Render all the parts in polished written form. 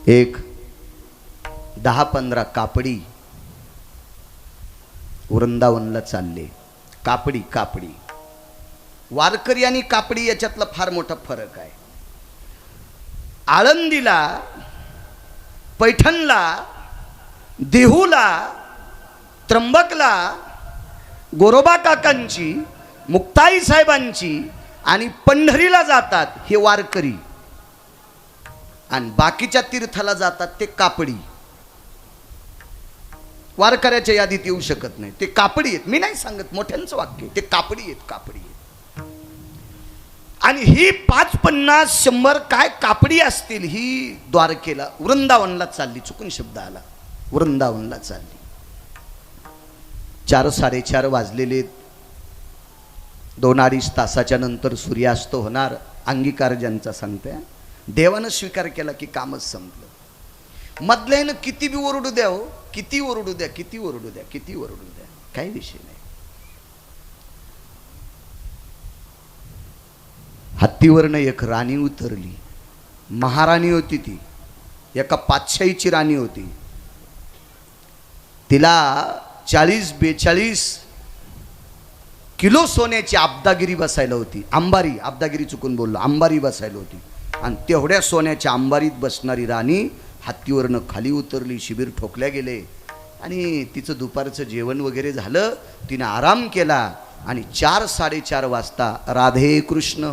एक 10-15 कापडी वृंदावनला चालले. कापडी कापडी वारकरी आणि कापडी याच्यातला फार मोठा फरक आहे. आळंदीला, पैठणला, देहूला, त्र्यंबकला गोरोबा काकांची, मुक्ताई साहेबांची आणि पंढरीला जातात हे वारकरी, आणि बाकीच्या तीर्थाला जातात ते कापडी. वारकऱ्याच्या यादीत येऊ शकत नाही, ते कापडी आहेत. मी नाही सांगत, मोठ्यांचं वाक्य, ते कापडी आहेत, कापडी आहेत. आणि ही 5-50-100 काय कापडी असतील, ही द्वारकेला वृंदावनला चालली. चुकून शब्द आला, वृंदावनला चालली. 4-4:30 वाजलेले. 2-2.5 तासाच्या नंतर सूर्यास्त होणार. अंगीकार ज्यांचा सांगते, देवानं स्वीकार केला की कामच संपलं. मधल्यानं किती बी ओरडू द्या, हो, किती ओरडू द्या, किती ओरडू द्या, किती ओरडू द्या, काही विषय नाही. हत्तीवरनं एक राणी उतरली. महाराणी होती ती, एका पातशाहीची राणी होती. तिला 40-42 किलो सोन्याची आब्दागिरी बसायला होती. अंबारी, आब्दागिरी चुकून बोललो, अंबारी बसायला होती. आणि तेवढ्या सोन्याच्या अंबारीत बसणारी राणी हत्तीवरनं खाली उतरली. शिबिर ठोकल्या गेले आणि तिचं दुपारचं जेवण वगैरे झालं. तिने आराम केला आणि 4-4:30 वाजता राधे कृष्ण,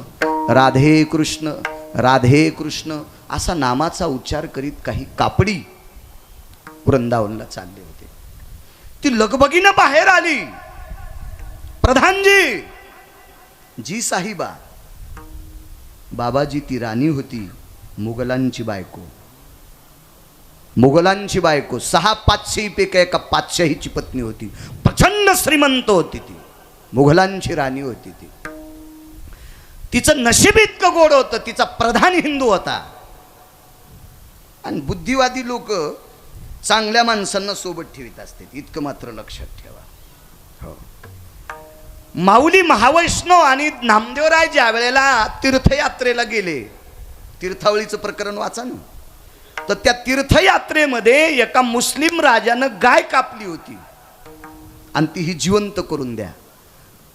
राधे कृष्ण, राधे कृष्ण असा नामाचा उच्चार करीत काही कापडी वृंदावनला चालले होते. ती लगबगीनं बाहेर आली. प्रधानजी, जी साहिबा. बाबाजी, ती राणी होती मुघलांची बायको. मुघलांची बायको 6 पातशाहीपैकी एका पातशाहीची पत्नी होती. प्रचंड श्रीमंत होती ती, मुघलांची राणी होती ती. तिचं नशीब इतकं गोड होतं, तिचा प्रधान हिंदू होता. आणि बुद्धिवादी लोक चांगल्या माणसांना सोबत ठेवीत असते, इतकं मात्र लक्षात ठेवा. हो, माऊली महावैष्णव आणि नामदेवराय ज्या वेळेला तीर्थयात्रेला गेले, तीर्थावळीचं प्रकरण वाचा ना, तर त्या तीर्थयात्रेमध्ये एका मुस्लिम राजानं गाय कापली होती आणि ती ही जिवंत करून द्या.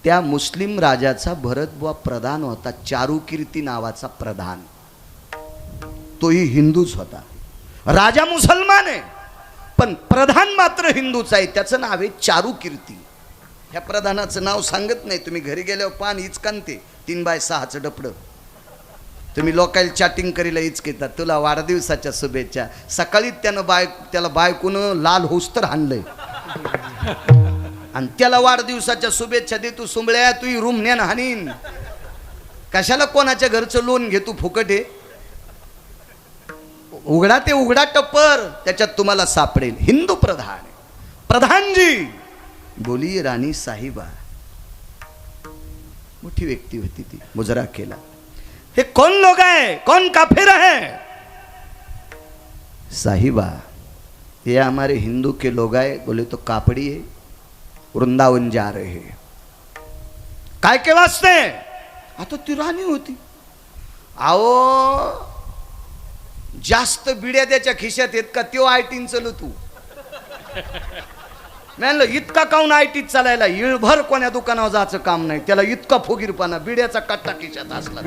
त्या मुस्लिम राजाचा भरतबुवा प्रधान होता, चारुकीर्ती नावाचा प्रधान. तोही हिंदूच होता. राजा मुसलमान आहे पण प्रधान मात्र हिंदूच आहे. त्याचं नाव आहे चारुकीर्ती. ह्या प्रधानाचं नाव सांगत नाही, तुम्ही घरी गेल्यावर पान हिचकांते 3x6चं डपडं. तुम्ही लोकांना चॅटिंग करीला हिचकेतात, तुला वाढदिवसाच्या शुभेच्छा. सकाळी त्याला बायकोनं लाल होस तर हाणलंय आणि त्याला वाढदिवसाच्या शुभेच्छा देतो. सुंबळ्या, तू रूम न्यान हानीन. कशाला कोणाच्या घरचं लोन घेतो फुकट आहे. उघडा ते उघडा टप्पर, त्याच्यात तुम्हाला सापडेल. हिंदू प्रधान. प्रधानजी बोली राणी साहिबा. मोठी व्यक्ती होती ती. मुजरा केला. हे कौन लोग है, कौन काफिर है? साहिबा, ये हमारे हिंदू के लोग आए. बोले तो कापड़ी है, वृंदावन जा रहे हैं. काय के वास्ते? आता ती राणी होती. आओ, जास्त बिड्या त्याच्या खिशात आहेत का त्यो आयटीन चलू तू? म्हणलं इतका काऊन आयटीत चालायला? इळभर कोण्या दुकानावर जायचं काम नाही त्याला. इतका फुगीरपणा, बिड्याचा कट्टा खिशात असला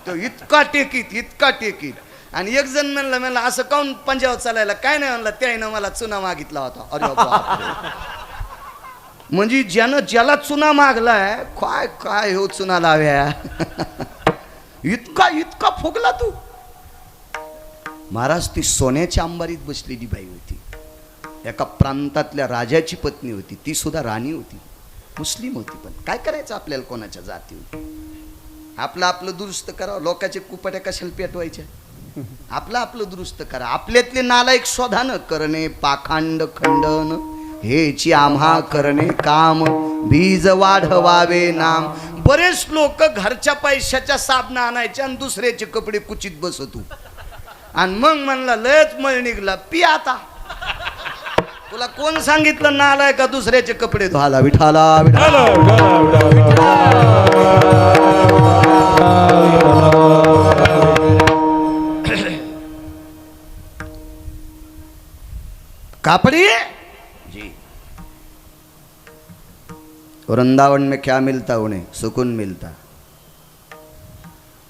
तो इतका टेकीत, इतका टेकीत. आणि एक जण म्हणलं असं काऊन पंजाब चालायला? काय नाही म्हणलं, त्यानं मला चुना मागितला होता. अरे बापरे. म्हणजे ज्याला चुना मागलाय, काय काय हो चुना लाव्या. इतका इतका फुगला तू. महाराज, ती सोन्याच्या अंबारीत बसलेली बाई होती. एका प्रांतातल्या राजाची पत्नी होती. ती सुद्धा राणी होती, मुस्लिम होती. पण काय करायचं आपल्याला कोणाच्या जातीवर? आपलं दुरुस्त करावं. लोकांचे कुपाट्या कशाला पेटवायच्या? आपलं दुरुस्त करा. आपल्यातले नालायक शोधान करणे पाखांड खंडन, हेची आम्हा करणे काम, बीज वाढवावे नाम. बरेच लोक घरच्या पैशाच्या साबणा आणायच्या आणि दुसऱ्याचे कपडे कुचित बसतू. आणि मग म्हणला लयच मळ निघला, पी आता. तुला कोण सांगितलं नालाय का दुसऱ्याचे कपडे धुवायला? विठाला विठाला. कापड़ी जी। वृंदावन में क्या मिलता उन्हें? सुकून मिलता,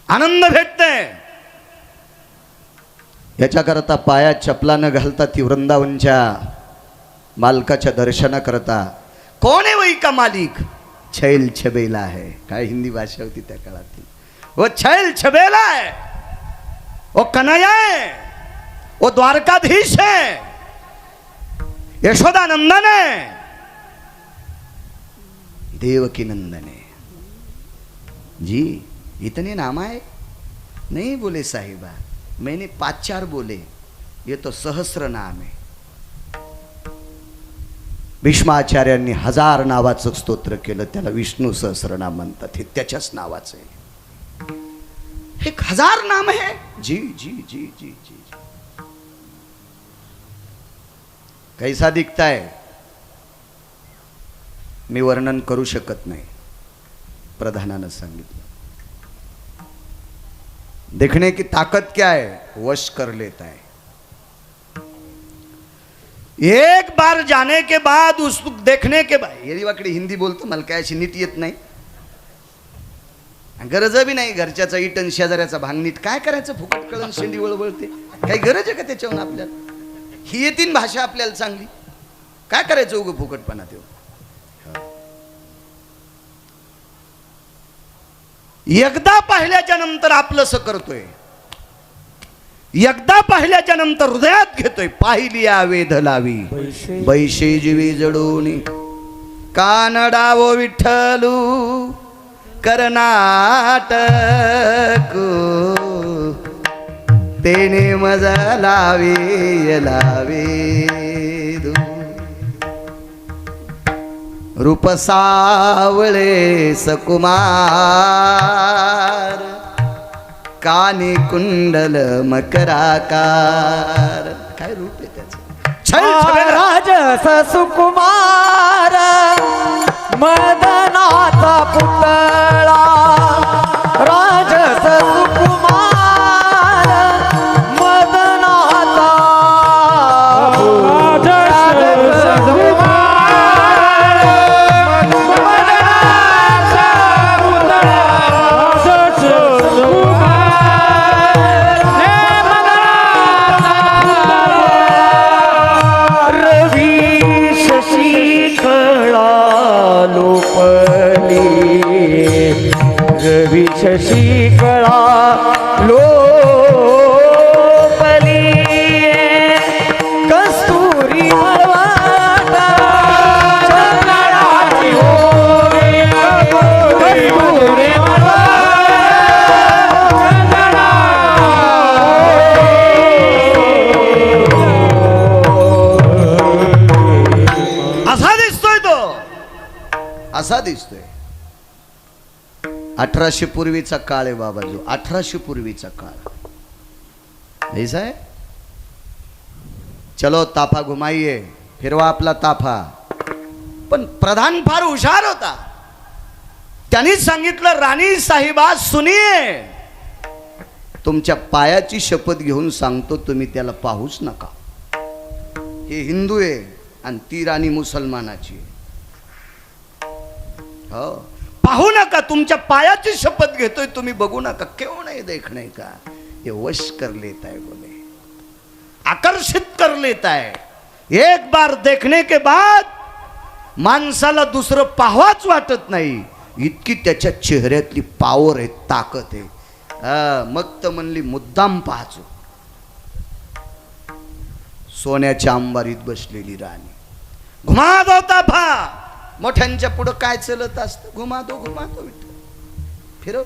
आनंद भेटते। याच्याकरता पायात चपला न घालता ती वृंदावनच्या मालकाच्या दर्शन करता। कोण आहे वही का मालिक? छैल छबेला है। काय हिंदी भाषा होती त्या काळातील? वो छैल छबेला है, वो कन्हैया है, वो द्वारकाधीश है, यशोदानंदन है, देवकी नंदन है। जी इतने नाम आए? नहीं बोले साहिबा, मैंने 5-4 बोले, ये तो सहस्र नाम है। भीष्माचार्यांनी 1000 नावाचं स्तोत्र केलं, त्याला विष्णू सहस्रनाम म्हणतात। हे त्याच्याच नावाचं आहे। 1000 नाम है। जी जी जी जी जी। कैसा दिखता है मी वर्णन करू शकत नाही, प्रधानानं सांगितलं। देखने की ताकत क्या है? वश कर लेता है। एक बार जाने के बाद उस देखने के बाद, ये वाकडी हिंदी बोलतो, मला काय अशी नीट येत नाही, गरज बी नाही। घरच्याचा इटन शेजाऱ्याचा भांग नीट काय करायचं? फुकट कळण शेंडी वळवळते, काही गरज आहे का त्याच्यावर? आपल्याला ही येतीन भाषा आपल्याला चांगली, काय करायचं उगं फुकटपणा? तेव्हा एकदा पाहिल्याच्या नंतर आपलंसं करतोय, एकदा पाहिल्याच्या नंतर हृदयात घेतोय। पाहिली वेध लावी बैशे जीवी जडून, कानडावो विठ्ठलू कर्नाटक, तेने मजा लावे लावे रूप सावळे सकुमार, कानी कुंडल मकराकार। काय रूप आहे त्याचं? राजस सुकुमार, मदनाचा पुतळा, राजस सुकुमार, मदनाचा शशी कळा लोपली, कस्तुरी मळवाटा चंदनाची होवे, कस्तुरी असा दिसतोय तो, असा दिसतोय। 1800 पूर्वीचा काळ आहे बाबा, जो 1800 पूर्वीचा काळ ऐसा है। चलो ताफा घुमाइए, फिरवा आपला ताफा। पण प्रधान फार हुशार होता, त्यांनीच सांगितलं, राणी साहिबा सुनिये, तुमच्या पायाची शपथ घेऊन सांगतो, तुम्ही त्याला पाहूच नका। हे हिंदू आहे आणि ती राणी मुसलमानाची। हो, पाहू नका, तुमच्या पायाची शपथ घेतोय, तुम्ही बघू नका। क्यों नहीं देखने का? ये वश कर लेता है, बोले आकर्षित कर लेता है। एक बार देखने के बाद माणसाला दुसरं पाहावंच वाटत नाही, इतकी त्याच्या चेहऱ्यातली पावर आहे, ताकद आहे। मग तर म्हणली मुद्दाम पाहायचो। सोन्याच्या अंबारीत बसलेली राणी, घुमा दो ताफा। मोठ्यांच्या पुढं काय चलत असतं? घुमा दो विठ्ठल, फिरव।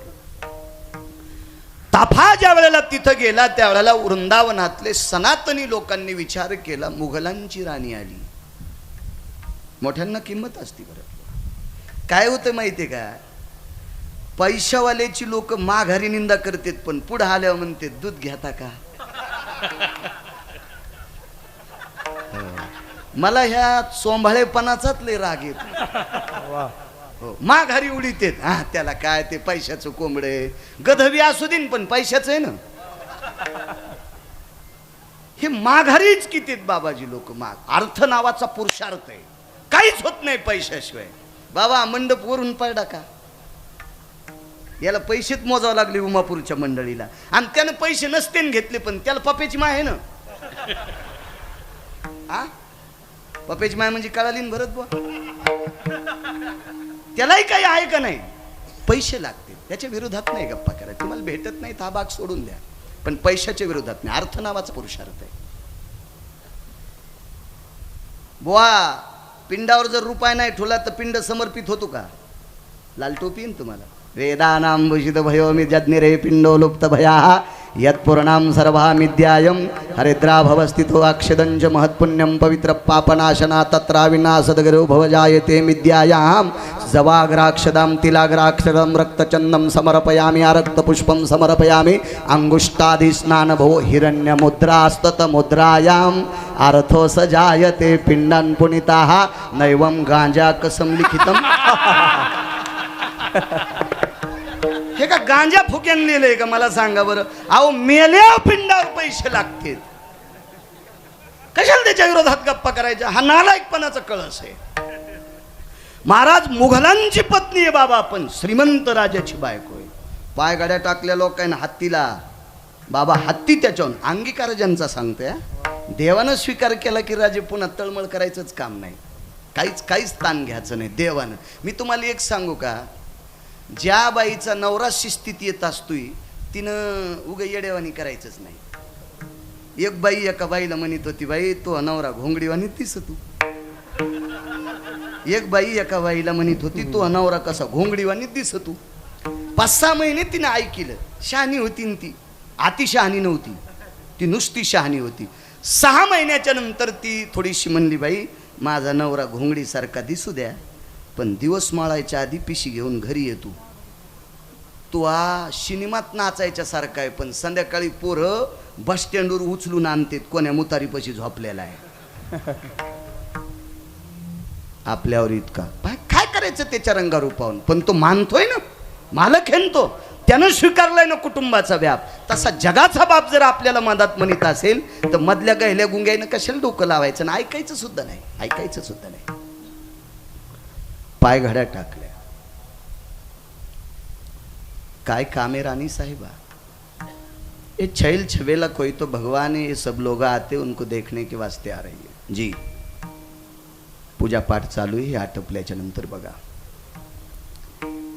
ताफा ज्या वेळेला तिथं गेला, त्यावेळेला वृंदावनातले सनातनी लोकांनी विचार केला, मुघलांची राणी आली। मोठ्यांना किंमत असते बरं। काय होतं माहितीये का? पैशावाल्याची लोक माघारी निंदा करतात, पण पुढे आल्यावर म्हणते दूध घेता का? मला ह्या सोंभाळेपणाचाच लय राग येतो। माघारी उडीत आहेत, हा त्याला काय, ते पैशाचं कोंबडे गधवी असू देन, पण पैशाचं आहे ना। हे माघारीच किती आहेत बाबाजी लोक. माग अर्थ नावाचा पुरुषार्थ आहे, काहीच होत नाही पैशाशिवाय. बाबा मंडप वरून पडला का, याला पैसेच मोजावं लागले उमापूरच्या मंडळीला, आणि त्यानं पैसे नसते घेतले, पण त्याला पप्याची माय आहे ना. आ पप्याची माय म्हणजे कळाली ना भरत बुवा, त्यालाही काही आहे का नाही, पैसे लागते. त्याच्या विरोधात नाही गप्पा करायला, तुम्हाला भेटत नाही हा भाग सोडून द्या, पण पैशाच्या विरोधात नाही. अर्थ नावाचा पुरुषार्थ आहे. बुवा पिंडावर जर रुपये नाही ठेवला तर पिंड समर्पित होतो का. लाल टोपी आहे तुम्हाला. वेदानां भूषित भयो मी जज्ञिरे पिंडो लुप्त भया यत्पूर्णां सर्वामिद्यायं हरिद्राभवस्थितो अक्षदंच महत्पुण्यं पवित्र पापनाशना तत्राविनाशदगरो भवजायते मिद्यायां जवाग्राक्षदां तिलाग्राक्षदं रक्तचन्दं समर्पयामि आरक्तपुष्पं समर्पयामि अंगुष्ठादिस्नानभो हिरण्यमुद्रास्ततमुद्रायाम् अर्थो स जायते पिण्डान् पुनिताः नैवं गांजाकसं लिखितम्. हे का गांजा फुक्यान लिहिलंय का मला सांगा बरं. अहो मेल्या पिंडावर पैसे लागतील, कशाला त्याच्या विरोधात गप्पा करायच्या. हा नालायकपणाचा कळस आहे. महाराज मुघलांची पत्नी आहे बाबा, पण श्रीमंत राजाची बायको आहे. पाय गाड्या टाकल्या लोकांना हत्तीला, बाबा हत्ती त्याच्याहून अंगीकार ज्यांचा सांगतोय. देवानं स्वीकार केला की राजे पुन्हा तळमळ करायचंच काम नाही, काहीच ताण घ्यायचं नाही देवानं. मी तुम्हाला एक सांगू का, ज्या बाईचा नवरा शिस्तीत येत असतोय तिनं उगा येडेवानी करायचंच नाही. एक बाई एका बाईला म्हणत होती, बाई तो नवरा घोंगडीवानी दिसतो. एक बाई एका बाईला म्हणत होती, तो नवरा कसा घोंगडीवानी दिसतो. 5-6 महिने तिने ऐकलं. शहाणी होती न ती, अति शहाणी नव्हती ती, नुसती शहाणी होती. 6 महिन्याच्या नंतर ती थोडीशी म्हणली, बाई माझा नवरा घोंगडीसारखा दिसू द्या, पण दिवस माळायच्या आधी पिशी घेऊन घरी येतो. तो सिनेमात नाचायच्या सारखा आहे, पण संध्याकाळी पोरं बस स्टँडवर उचलून आणतात, कोण्या मुतारीपाशी झोपलेला आहे. आपल्यावर इतका काय करायचं त्याच्या रंगारूपावून, पण तो मानतोय ना, मालक आहे तो, त्यानं स्वीकारलाय ना कुटुंबाचा व्याप. तसा जगाचा बाप जर आपल्याला मदत म्हणत असेल तर मधल्या गहिल्या गुंग्यानं कशाला डोकं लावायचं ना, ऐकायचं सुद्धा नाही. पाय घड्या टाकल्या. काय कामे रानी साहिबा, ये छैल छबेला कोई तो भगवान है, ये सब लोग आते उनको देखने के वास्ते आ रही है जी. पूजा पाठ चालू आहे, आटपल्याच्या नंतर बघा.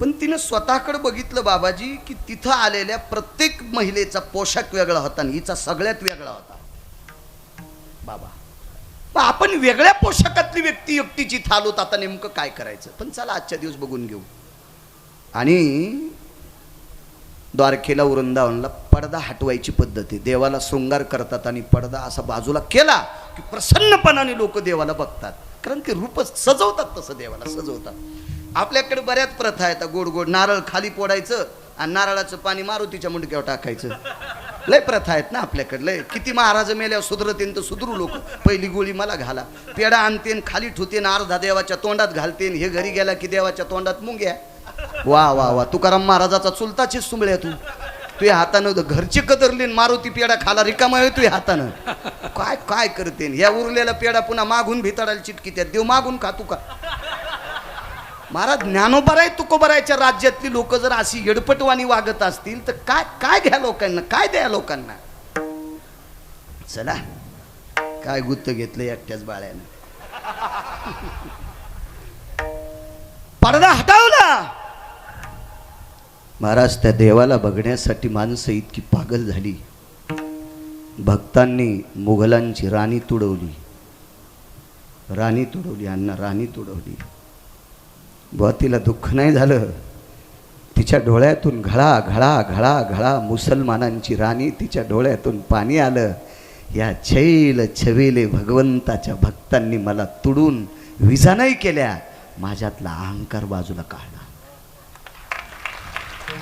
पण तिनं स्वतःकडे बघितलं बाबाजी की तिथं आलेल्या प्रत्येक महिलेचा पोशाख वेगळा होता आणि हिचा सगळ्यात वेगळा होता. बाबा आपण वेगळ्या पोशाखातली व्यक्ती एकटीची थालोत, आता नेमकं काय करायचं. पण चला आजच्या दिवस बघून घेऊ. आणि द्वारकेला वृंदावनला पडदा हटवायची पद्धत आहे. देवाला शृंगार करतात आणि पडदा असा बाजूला केला की प्रसन्नपणाने लोक देवाला बघतात, कारण ते रूप सजवतात, तसं देवाला सजवतात. आपल्याकडे बऱ्याच प्रथा आहेत. गोड गोड नारळ खाली फोडायचं आणि नारळाचं पाणी मारुतीच्या मुंडक्यावर टाकायचं. लय प्रथा आहेत ना आपल्याकडे. लय किती महाराज मेल्यावर सुधरतेन तर सुधरू लोक. पहिली गोळी मला घाला, पेढा आणतेन खाली ठुतेन, अर्धा देवाच्या तोंडात घालतेन, हे घरी गेला की देवाच्या तोंडात मुंग्या. वा वा वा, तुकाराम महाराजाचा चुलताची सुंबळ्या तुझ्या हातानं घरचे कदरले, मारुती पेढा खाला रिकामा आहे तुझ्या हातानं. काय करतेन. या उरलेला पेढा पुन्हा मागून भिताडायला चिटकी, त्यात देव मागून खातू का. महाराज ज्ञानोबराय तुकोबरायच्या राज्यातली लोक जर अशी येडपटवाणी वागत असतील तर काय घ्या लोकांना, काय द्या लोकांना. चला काय गुत्त घेतलं एकट्याच बाळ्यानं. पडदा हटवला. महाराज त्या देवाला बघण्यासाठी माणसं इतकी पागल झाली. भक्तांनी मुघलांची राणी तुडवली, अण्णा राणी तुडवली. बुवा तिला दुःख नाही झालं, तिच्या डोळ्यातून घळा घळा घळा घळा मुसलमानांची राणी, तिच्या डोळ्यातून पाणी आलं. या छैल छवेले भगवंताच्या भक्तांनी मला तुडून विजा नाही केल्या. माझ्यातला अहंकार बाजूला काढला,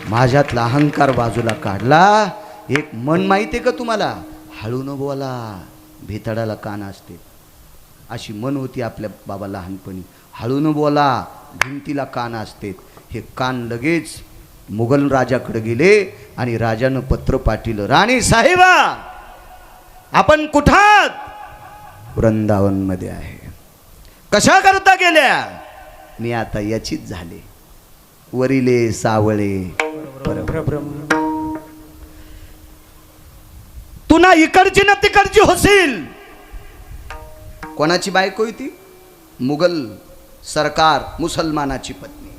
माझ्यातला अहंकार बाजूला काढला. एक मन माहिती आहे का तुम्हाला, हळू न बोला, भेताडाला कान असते, अशी मन होती आपल्या बाबा लहानपणी. हळू न बोला, भिंतीला कान असते. हे कान लगेच मुघल राजाकडे गेले आणि राजानं पत्र पाठवलं, राणी साहेबा आपण कुठात? वृंदावन मध्ये आहे. कशा करता गेल्या? मी आता याचीच झाले. वरिले सावळे तू ना इकडची ना तिकडची होशील. कोणाची बायको ती? मुघल सरकार मुसलमानाची पत्नी.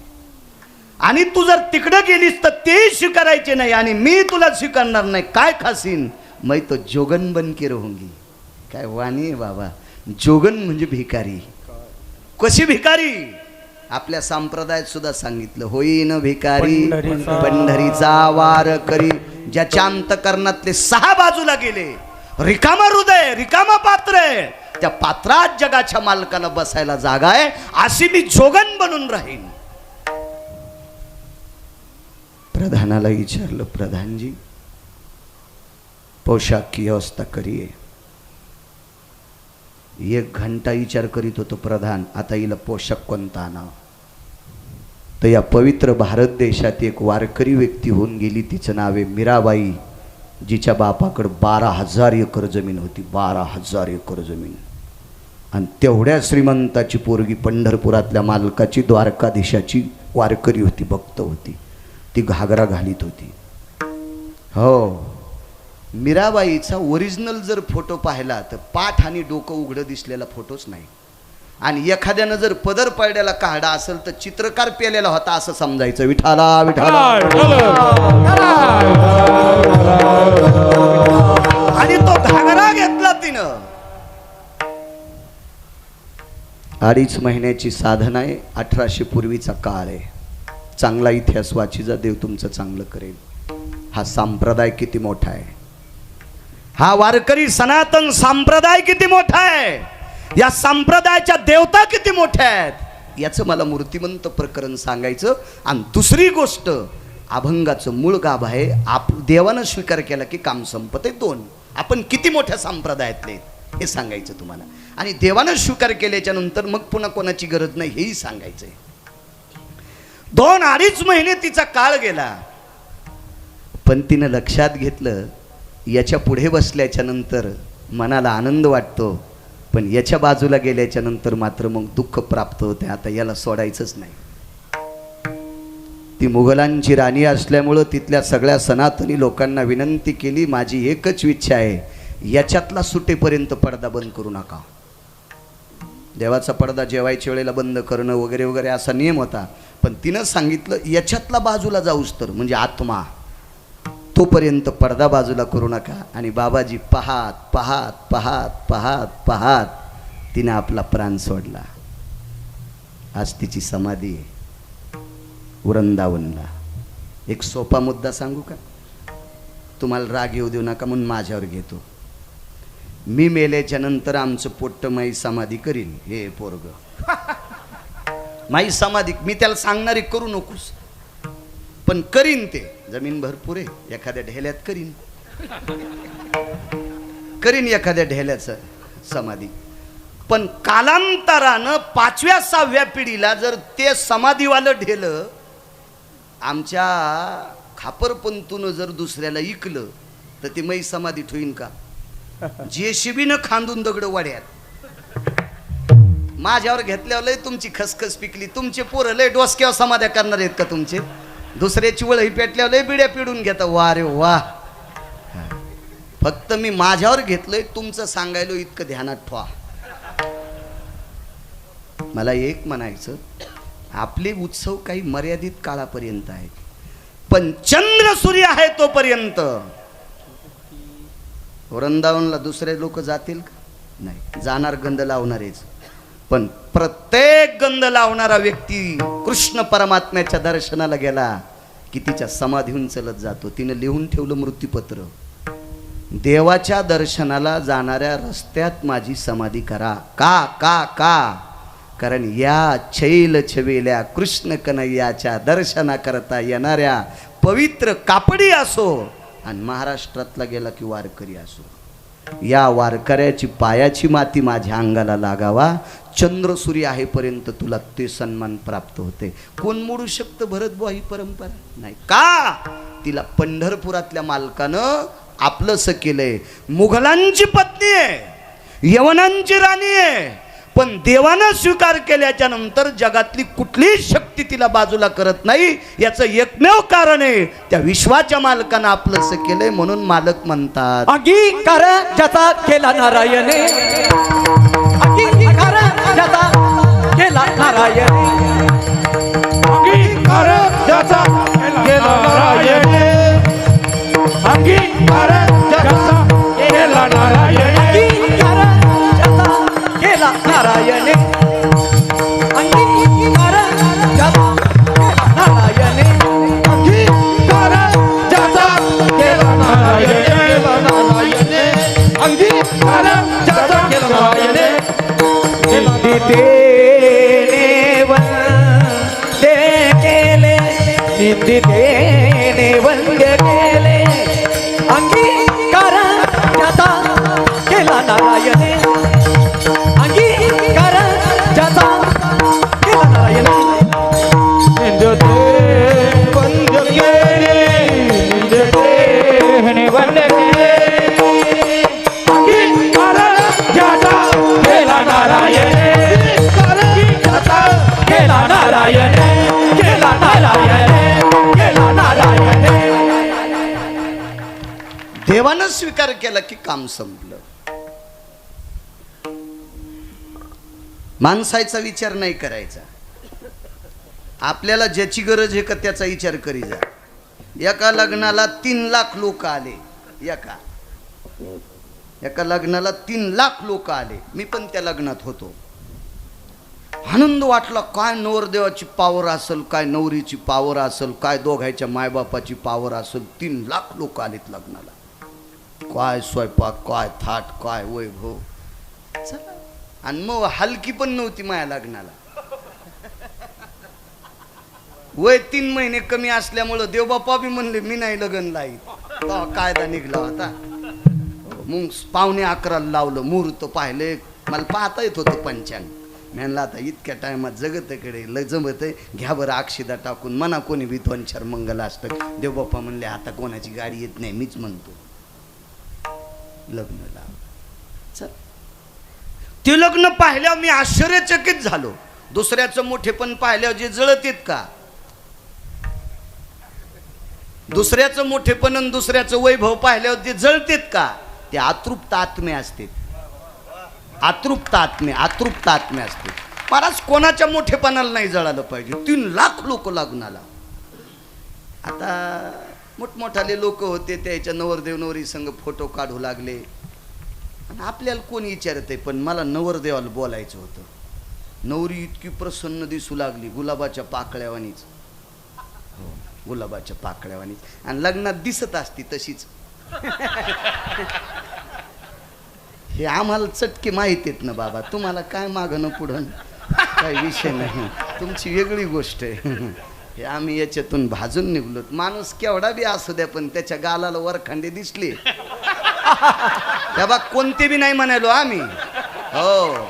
आणि तू जर तिकडे गेलीस तर ते स्वीकारायचे नाही आणि मी तुला स्वीकारणार नाही. काय खासीन? मैं तो जोगन बन के रहूंगी. काय वाणी आहे बाबा. जोगन म्हणजे भिकारी. कशी भिकारी? आपल्या संप्रदायात सुद्धा सांगितलं, होईन भिकारी पंढरीचा वार करी. ज्याच्या अंतकरणातले 6 बाजूला गेले, रिकामा हृदय, रिकामा पात्र आहे, त्या पात्रात जगाच्या मालकाला बसायला जागा आहे. अशी मी जोगन बनून राहीन. प्रधानाला विचारलं, प्रधानजी पोशाख की व्यवस्था करिये. 1 घंटा विचार करीत होतो प्रधान, आता हिला पोशाख कोणता आणावा. तर या पवित्र भारत देशात एक वारकरी व्यक्ती होऊन गेली. तिचं नाव आहे मीराबाई, जिच्या बापाकडे 12,000 एकर जमीन होती. 12,000 एकर जमीन. आणि तेवढ्या श्रीमंताची पोरगी पंढरपुरातल्या मालकाची, द्वारकाधीशाची वारकरी होती, भक्त होती. ती घागरा घालीत होती. हो, मीराबाईचा ओरिजिनल जर फोटो पाहिला तर पाठ आणि डोकं उघडं दिसलेला फोटोच नाही. आणि एखाद्यानं जर पदर पडलेला काढा असेल तर चित्रकार पेलेला होता असं समजायचं. विठाला विठाला. आणि तो घागरा घेतला तिनं. 2.5 महिन्याची साधना आहे. 1800 पूर्वीचा काळ आहे. चांगला इतिहास वाचीचा, देव तुमचं चांगलं करेल. हा संप्रदाय किती मोठा आहे. हा वारकरी सनातन संप्रदाय किती मोठा आहे. या संप्रदायाच्या देवता किती मोठ्या आहेत याचं मला मूर्तिमंत प्रकरण सांगायचं. आणि दुसरी गोष्ट, अभंगाचं मूळ गाभ आहे. देवानं स्वीकार केला की काम संपते. 2 आपण किती मोठ्या संप्रदायातले हे सांगायचं तुम्हाला. आणि देवानं स्वीकार केल्याच्या नंतर मग पुन्हा कोणाची गरज नाही हेही सांगायचंय. 2-2.5 महिने तिचा काळ गेला. पण तिनं लक्षात घेतलं, याच्या पुढे बसल्याच्या नंतर मनाला आनंद वाटतो, पण याच्या बाजूला गेल्याच्या नंतर मात्र मग दुःख प्राप्त होते. आता याला सोडायचंच नाही. ती मुघलांची राणी असल्यामुळं तिथल्या सगळ्या सनातनी लोकांना विनंती केली, माझी एकच इच्छा आहे, याच्यातला सुटेपर्यंत पडदा बंद करू नका. देवाचा पडदा जेवायच्या वेळेला बंद करणं वगैरे वगैरे असा नियम होता. पण तिनं सांगितलं, याच्यातला बाजूला जाऊस तर म्हणजे आत्मा, तोपर्यंत पडदा बाजूला करू नका. आणि बाबाजी पाहात पाहात पाहात पाहात पाहात तिने आपला प्राण सोडला. आज तिची समाधी आहे वृंदावनला. एक सोपा मुद्दा सांगू का? तुम्हाला राग येऊ देऊ नका म्हणून माझ्यावर घेतो. मी मेल्याच्या नंतर आमचं पोट्ट माई समाधी करीन. हे पोरग माई समाधी मी त्याला सांगणारी करू नकोस, पण करीन. ते जमीन भरपूर आहे, एखाद्या ढेल्यात करीन एखाद्या ढेल्याचं समाधी. पण कालांतरानं 5व्या 6व्या पिढीला जर ते समाधीवालं ढेलं आमच्या खापरपंतून जर दुसऱ्याला इकलं तर ते मै समाधी ठेवीन का? जेसीबीनं खांदून दगड वाड्यात. माझ्यावर घेतल्यावर लय तुमची खसखस पिकली. तुमचे पोरं लय डोसक्यावर समाध्या करणार आहेत का तुमचे? दुसऱ्याची वळही पेटल्यावर लय बिड्या पिडून घेता. वा रे वा. फक्त मी माझ्यावर घेतलंय, तुमचं सांगायलो इतकं ध्यानात ठेवा. मला एक म्हणायचं, आपले उत्सव काही मर्यादित काळापर्यंत आहेत, पण चंद्र सूर्य आहे तोपर्यंत. वृंदावनला दुसरे लोक जातील का? नाही जाणार, गंध लावणारेच. पण प्रत्येक गंध लावणारा व्यक्ती कृष्ण परमात्म्याच्या दर्शनाला गेला की तिच्या समाधीहून चलत जातो. तिने लिहून ठेवलं मृत्यूपत्र, देवाच्या दर्शनाला जाणाऱ्या रस्त्यात माझी समाधी करा. का का का? कारण या छैल छवेल्या कृष्ण कन्हैयाच्या दर्शना करता येणाऱ्या पवित्र कापडी असो आणि महाराष्ट्रातला गेला की वारकरी असो, या वारकऱ्याची पायाची माती माझ्या अंगाला लागावा. चंद्र सूर्य आहेपर्यंत तुला ते सन्मान प्राप्त होते. कोण मोडू शकतं भरत बुवा ही परंपरा? नाही. का? तिला पंढरपुरातल्या मालकानं आपलंसं केलंय. मुघलांची पत्नी आहे, यवनांची राणी आहे, पण देवानं स्वीकार केल्याच्या नंतर जगातली कुठलीही शक्ती तिला बाजूला करत नाही. याचं एकमेव कारण आहे त्या विश्वाच्या मालकानं आपलंसं केलंय, म्हणून मालक म्हणतात अंगीकार ज्याचा केला नारायणे, अंगीकार ज्याचा केला नारायणे, अंगीकार ज्याचा केला नारायणे, अंगीकार ज्याचा केला नारायणे, अंगीकार ज्याचा केला नारायणे, अंगीकार ज्याचा केला नारायणे, अंगीकार ज्याचा केला नारायणे, अंगीकार ज्याचा केला नारायणे. निंदितेने वंद्य केले, निंदितेने वंद्य केले, अंगीकार ज्याचा केला नारायणे, अंगीकार ज्याचा केला नारायणे. निंदते वंद्य केले, निंदते वंद्य केले, अंगीकार ज्याचा केला नारायणे, केला नारायणे, केला नारायणे, केला नारायणे. देवानं स्वीकार केला की काम संपलं. माणसाचा विचार नाही करायचा. आपल्याला ज्याची गरज आहे का त्याचा विचार करी जा. एका लग्नाला 3 लाख लोक आले, एका लग्नाला 3 लाख लोक आले. मी पण त्या लग्नात होतो. आनंद वाटला. काय नवरदेवाची पावर असेल, काय नवरीची पावर असेल, काय दोघांच्या मायबापाची पावर असेल. 3 लाख लोक आलेत लग्नाला. काय स्वयंपाक, काय थाट, काय वैभव. चला. आणि मग हलकी पण नव्हती माझ्या लग्नाला. वय 3 महिने कमी असल्यामुळं देवबापा बी म्हणले मी नाही लग्न लाईत. तेव्हा कायदा निघला होता. मग पावणे 11ला लावलं, मुहूर्त पाहिले. मला पाहता येत होतं पंचांग. म्हणलं आता इतक्या टायमात जगतकडे जमत आहे, घ्या बरं अक्षिदा टाकून म्हणा कोणी बी 2-4 मंगल असतं. देवबापा म्हणले आता कोणाची गाडी येत नाही, मीच म्हणतो लग्न लाव. चल. ते लग्न पाहिल्यावर मी आश्चर्यचकित झालो. दुसऱ्याचं मोठेपण पाहिल्यावर जे जळत येत का, दुसऱ्याचं मोठेपण आणि दुसऱ्याचं वैभव पाहिल्यावर जे जळतेत का, ते अतृप्त आत्मे असते. अतृप्त आत्मे असते. महाराज कोणाच्या मोठेपणाला नाही जळालं पाहिजे. 3 लाख लोक लग्नाला. आता मोठमोठाले लोक होते, त्याच्या नवरदेव नवरी संग फोटो काढू लागले. आणि आपल्याला कोण विचारत आहे, पण मला नवरदेवाला बोलायचं होतं. नवरी इतकी प्रसन्न दिसू लागली, गुलाबाच्या पाकळ्यावानीच. हो, गुलाबाच्या पाकळ्यावानीच. आणि लग्नात दिसत असती तशीच. हे आम्हाला चटके माहिती आहेत ना बाबा. तुम्हाला काय मागणं पुढं काही विषय नाही, तुमची वेगळी गोष्ट आहे. हे आम्ही याच्यातून भाजून निघलो. माणूस केवढा बी असू द्या, पण त्याच्या गालाला वरखांडे दिसले त्या बा कोणते बी नाही म्हणालो आम्ही. हो,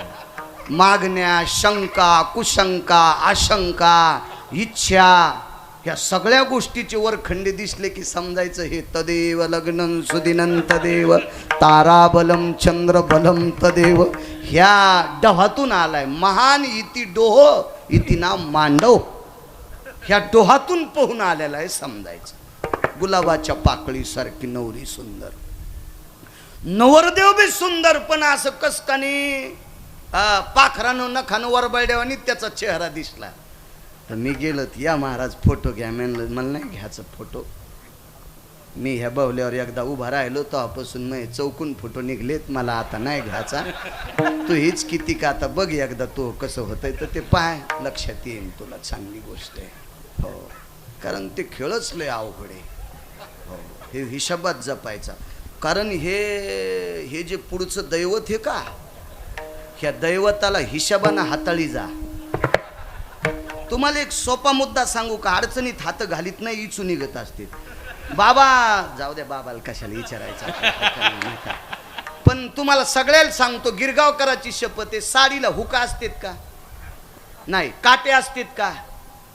मागण्या, शंका, कुशंका, आशंका, इच्छा, या सगळ्या गोष्टीचे वरखंडे दिसले की समजायचं हे तदेव लग्नं सुदिनं तदेव ताराबलम चंद्रबलम तदेव. ह्या डोहातून आलाय. महान इति डोह इति नाम मांडव. ह्या डोहातून पोहून आलेला आहे समजायचं. गुलाबाच्या पाकळीसारखी नवरी सुंदर, नवरदेव बी सुंदर, पण असं कसकानी पाखरानं नखानं वरबळदेवानी त्याचा चेहरा दिसला. तर मी गेलो, या महाराज फोटो घ्या. म्हणलं मला नाही घ्यायचं फोटो. मी ह्या बाहुल्यावर एकदा उभा राहिलो तेव्हापासून मी चौकून फोटो निघलेत, मला आता नाही घ्यायचा. तू हीच किती का आता बघ एकदा तो कसं होतंय तर ते पाय, लक्षात येईल तुला. चांगली गोष्ट आहे. हो, कारण ते खेळच लय अवघड आहे. हो, हे हिशोबात जपायचा. कारण हे जे पुढचं दैवत हे का, ह्या दैवताला हिशोबानं हाताळी जा. तुम्हाला एक सोपा मुद्दा सांगू का, अडचणीत हात घालीत नाही इचू निघत असते. बाबा जाऊ द्या, बाबाला कशाला विचारायचं. पण तुम्हाला सगळ्याला सांगतो, गिरगावकराची शपथ आहे, साडीला हुका असतेत का नाही, काटे असतेत का,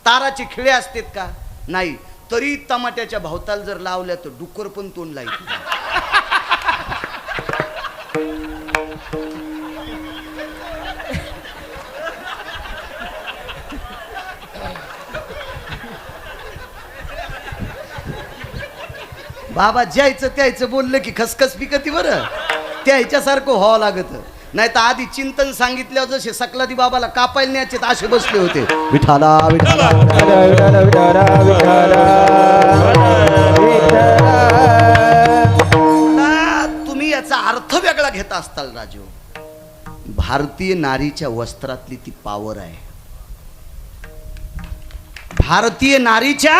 ताराचे खिळे असतेत का नाही, तरी टमाट्याच्या भोवताल जर लावल्या तर डुक्कर पण तोंड लाईत. बाबा ज्यायचं त्यायचं बोललं की खसखस पिकती बरं, त्याच्यासारखं व्हावं लागत. नाही तर आधी चिंतन सांगितल्यावर जसे सकलादी बाबाला कापायला न्यायचे असे बसले होते. विठाला विठाला तुम्ही याचा अर्थ वेगळा घेता असताल राजू. भारतीय नारीच्या वस्त्रातली ती पावर आहे. भारतीय नारीच्या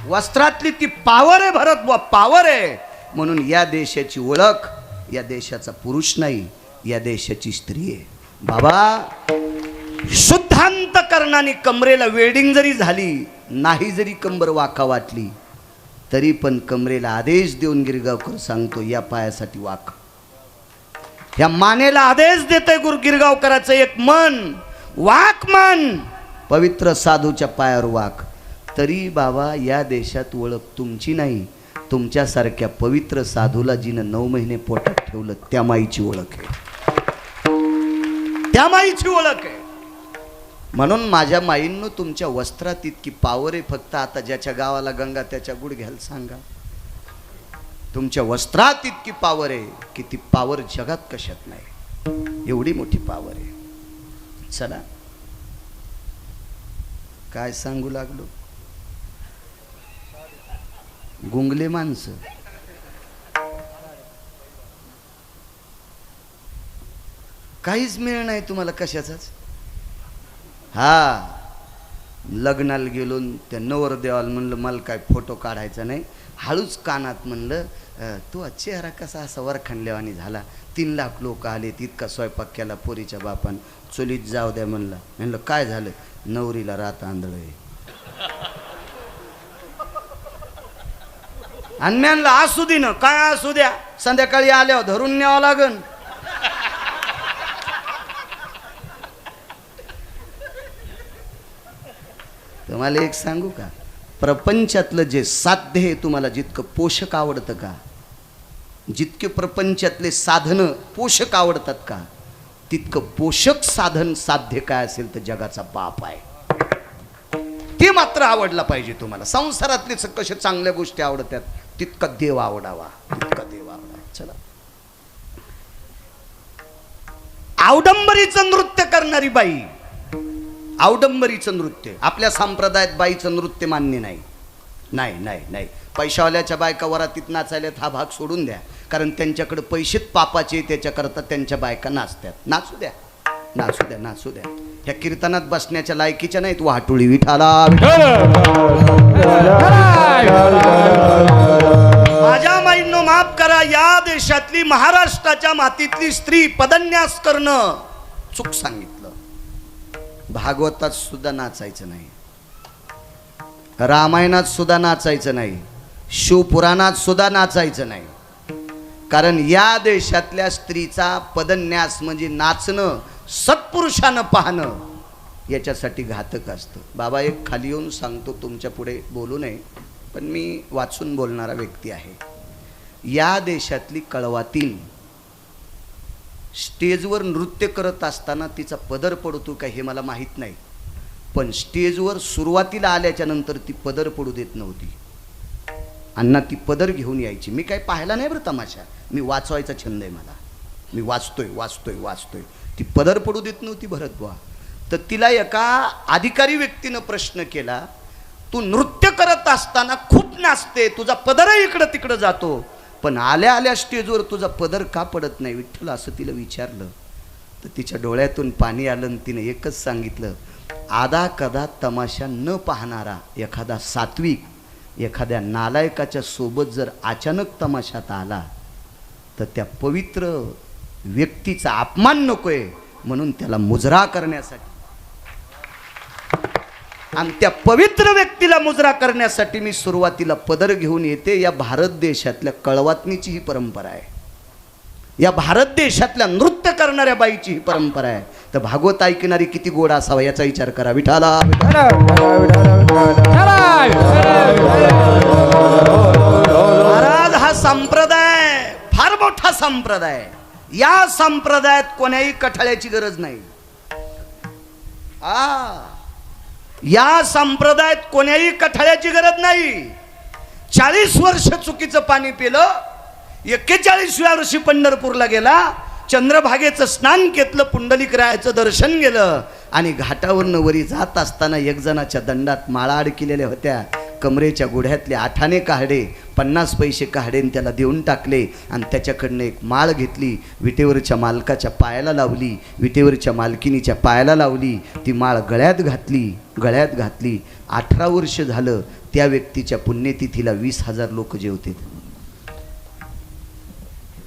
वस्त्रातली ती पावर आहे भरत बुवा, पावर आहे. म्हणून या देशाची ओळख या देशाचा पुरुष नाही, या देशाची स्त्री आहे. बाबा शुद्धांत करणाने कमरेला वेल्डिंग जरी झाली, नाही जरी कंबर वाका वाटली, तरी पण कमरेला आदेश देऊन गिरगावकर सांगतो या पायासाठी वाक. या मानेला आदेश देतोय गुरु गिरगावकराचं एक मन, वाक मन पवित्र साधूच्या पायावर वाक. तरी बाबा या देशात ओळख तुमची नाही, तुमच्यासारख्या पवित्र साधूला जिनं 9 महिने पोटात ठेवलं त्या माईची ओळख आहे, त्या माईची ओळख आहे. म्हणून माझ्या माईंनो तुमच्या वस्त्रात इतकी पावर आहे. फक्त आता ज्याच्या गावाला गंगा त्याच्या गुडघ्याला सांगा. तुमच्या वस्त्रात इतकी पावर आहे की ती पावर जगात कशात नाही, एवढी मोठी पावर आहे. चला काय सांगू लागलो, गुंगले माणसं. काहीच मिळ नाही तुम्हाला कशाचाच. हा लग्नाला गेलो त्या नवरदेवाला म्हणलं मला काय फोटो काढायचा नाही, हळूच कानात म्हणलं तो चेहरा कसा असा वरखंडलेवानी झाला. 3 लाख लोक आले, इतका स्वयंपाक केला पोरीच्या बापान, चुलीत जाऊ द्या म्हणलं. म्हणलं काय झालं, नवरीला रात आंधळ आहे. आणि म्हणलं असू दे ना, काय असू द्या, संध्याकाळी आल्यावर धरून न्यावं लागन. तुम्हाला एक सांगू का, प्रपंचातलं जे साध्य आहे तुम्हाला जितकं पोषक आवडतं का, जितके प्रपंचातले साधनं पोषक आवडतात का, तितकं पोषक साधन साध्य काय असेल तर जगाचा बाप आहे. ते मात्र आवडला पाहिजे तुम्हाला. संसारातले कशा चांगल्या गोष्टी आवडतात तितका देव आवडावा, तितका देव आवडावा. चला अवडंबरीचं नृत्य करणारी बाई, अवडंबरीचं नृत्य. आपल्या संप्रदायात बाईचं नृत्य मान्य नाही. नाही नाही नाही, पैशावाल्याच्या बायका वरातीत नाचायल्यात हा भाग सोडून द्या, कारण त्यांच्याकडे पैसेच पापाचे, त्याच्याकरता त्यांच्या बायका नाचतात. नाचू द्या, नाचू द्या, नाचू द्या. ह्या कीर्तनात बसण्याच्या लायकीच्या नाहीत. वाटोळी विठाला. माझ्या माईंनो माफ करा, या देशातली महाराष्ट्राच्या मातीतली स्त्री पदन्यास करणं चूक सांगितलं. भागवतात सुद्धा नाचायचं नाही, रामायणात सुद्धा नाचायचं नाही, शिवपुराणात सुद्धा नाचायचं नाही. कारण या देशातल्या स्त्रीचा पदन्यास म्हणजे नाचणं, सत्पुरुषानं पाहणं याच्यासाठी घातक असतं. बाबा एक खाली येऊन सांगतो, तुमच्या पुढे बोलू नये पण मी वाचून बोलणारा व्यक्ती आहे. या देशातली कळवातीन स्टेजवर नृत्य करत असताना तिचा पदर पडतो का हे मला माहीत नाही, पण स्टेजवर सुरुवातीला आल्याच्या नंतर ती पदर पडू देत नव्हती. अण्णा ती पदर घेऊन यायची. मी काय पाहायला नाही बरं तमाशा, मी वाचवायचा छंद आहे मला, मी वाचतोय वाचतोय वाचतोय. ती पदर पडू देत नव्हती भरत बुवा. तर तिला एका अधिकारी व्यक्तीनं प्रश्न केला, तू नृत्य करत असताना खूप नाचते, तुझा पदरही इकडं तिकडं जातो, पण आल्या आल्या स्टेजवर तुझा पदर का पडत नाही विठ्ठल, असं तिला विचारलं. तर तिच्या डोळ्यातून पाणी आलं आणि तिने एकच सांगितलं, आदा कदा तमाशा न पाहणारा एखादा सात्विक एखाद्या नालायकाच्या सोबत जर अचानक तमाशात आला तर त्या पवित्र व्यक्तीचा अपमान नकोय म्हणून त्याला मुजरा करण्यासाठी, आणि त्या पवित्र व्यक्तीला मुजरा करण्यासाठी मी सुरुवातीला पदर घेऊन येते. या भारत देशातल्या कळवातनीची ही परंपरा आहे, या भारत देशातल्या नृत्य करणाऱ्या बाईची ही परंपरा आहे. तर भागवत ऐकणारी किती गोड असावा याचा विचार करा. विठाला महाराज, हा संप्रदाय फार मोठा संप्रदाय. या संप्रदायात कोण्याही कठाळ्याची गरज नाही. या संप्रदायात कोण्याही कठाळ्याची गरज नाही. 40 वर्ष चुकीचं पाणी पिलं. 41व्या वर्षी पंढरपूरला गेला. चंद्रभागेचं स्नान घेतलं, पुंडलिक रायाचं दर्शन गेलं आणि घाटावरनं वरी जात असताना एक जणाच्या दंडात माळा अडकिलेल्या होत्या. कमरेच्या गुढ्यातले आठाने काढे, 50 पैसे काढे आणि त्याला देऊन टाकले आणि त्याच्याकडनं एक माळ घेतली, विटेवरच्या मालकाच्या पायाला लावली, विटेवरच्या मालकिनीच्या पायाला लावली, ती माळ गळ्यात घातली. 18 वर्ष झालं त्या व्यक्तीच्या पुण्यतिथीला 20,000 लोक जेवते.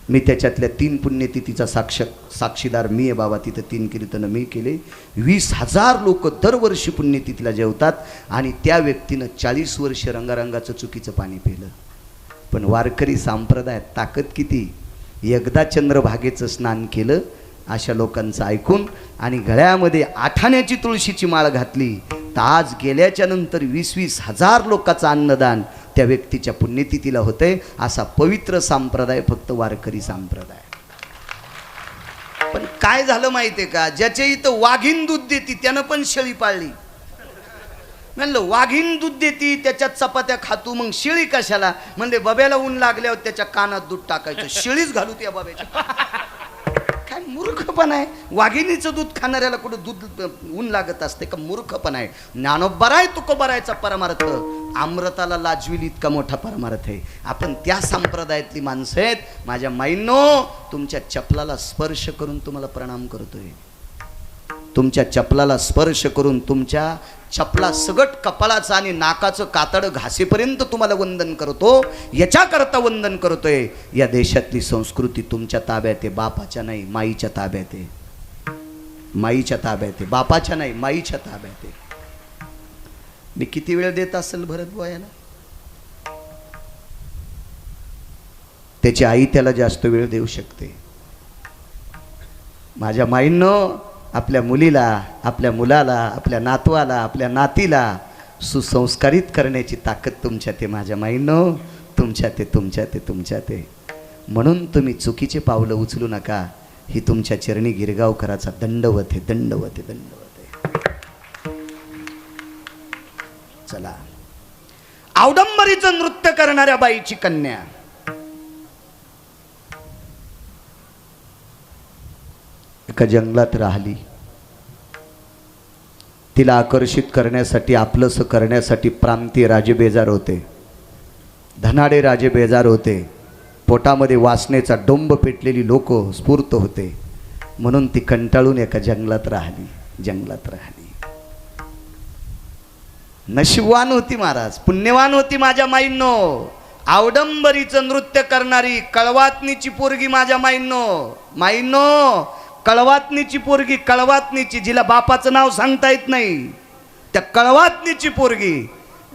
मी त्याच्यातल्या 3 पुण्यतिथीचा साक्षीदार मी आहे बाबा. तिथं 3 कीर्तनं मी केले. 20,000 लोक दरवर्षी पुण्यतिथीला जेवतात आणि त्या व्यक्तीनं 40 वर्ष रंगारंगाचं चुकीचं पाणी पिलं. पण वारकरी संप्रदायात ताकद किती. एकदा चंद्रभागेचं स्नान केलं अशा लोकांचं ऐकून आणि गळ्यामध्ये आठाण्याची तुळशीची माळ घातली, तर आज गेल्याच्या नंतर 20,000 लोकांचं अन्नदान त्या व्यक्तीच्या पुण्यतिथीला होते. असा पवित्र संप्रदाय फक्त वारकरी संप्रदाय. पण काय झालं माहितीये का, ज्याच्या इथं वाघीण दूध देती त्यानं पण शेळी पाळली. म्हणलं वाघीण दूध देती त्याच्यात चपात्या खातू, मग शेळी कशाला. म्हणजे बब्याला ऊन लागल्यावर त्याच्या कानात दूध टाकायचं, शेळीच घालू त्या बब्याच्या. काय मूर्खपण आहे. वाघिणीचं दूध खाणाऱ्याला कुठं दूध ऊन लागत असते का. मूर्खपण आहे. ज्ञानोबराय तुकोबरायचा परमार्थ अमृताला लाजविल इतका मोठा परमार्थ आहे. आपण त्या संप्रदायातली माणसं आहेत. माझ्या माईंनो, तुमच्या चपलाला स्पर्श करून तुम्हाला प्रणाम करतोय. तुमच्या चपलाला स्पर्श करून तुमच्या चपला सगट कपाळाचं आणि नाकाचं कातडं घासेपर्यंत तुम्हाला वंदन करतो. याच्याकरता वंदन करतोय. या देशातली संस्कृती तुमच्या ताब्यात आहे, बापाच्या नाही माईच्या ताब्यात आहे. माईच्या ताब्यात आहे, बापाच्या नाही माईच्या ताब्यात आहे. मी किती वेळ देत असेल भरत बुवायाला. त्याची आई त्याला जास्त वेळ देऊ शकते. माझ्या माईंनो, आपल्या मुलीला, आपल्या मुलाला, आपल्या नातवाला, आपल्या नातीला सुसंस्कारित करण्याची ताकद तुमच्यात आहे. माझ्या माईंनो, तुमच्यात आहे. म्हणून तुम्ही चुकीचे पावलं उचलू नका. ही तुमच्या चरणी गिरगावकराचा दंडवत आहे. चला, औडंबरीचं नृत्य करणाऱ्या बाईची कन्या एका जंगलात राहिली. तिला आकर्षित करण्यासाठी, आपलंसं करण्यासाठी प्रांतीय राजे बेजार होते, धनाडे राजे बेजार होते. पोटामध्ये वासनेचा डोंब पेटलेली लोक स्फूर्त होते. म्हणून ती कंटाळून एका जंगलात राहिली. नशीबवान होती महाराज, पुण्यवान होती माझ्या माईंनो. औडंबरीचं नृत्य करणारी कळवातनीची पोरगी माझ्या माईंनो, कळवातनीची पोरगी, कळवातनीची, जिला बापाचं नाव सांगता येत नाही, त्या कळवातनीची पोरगी.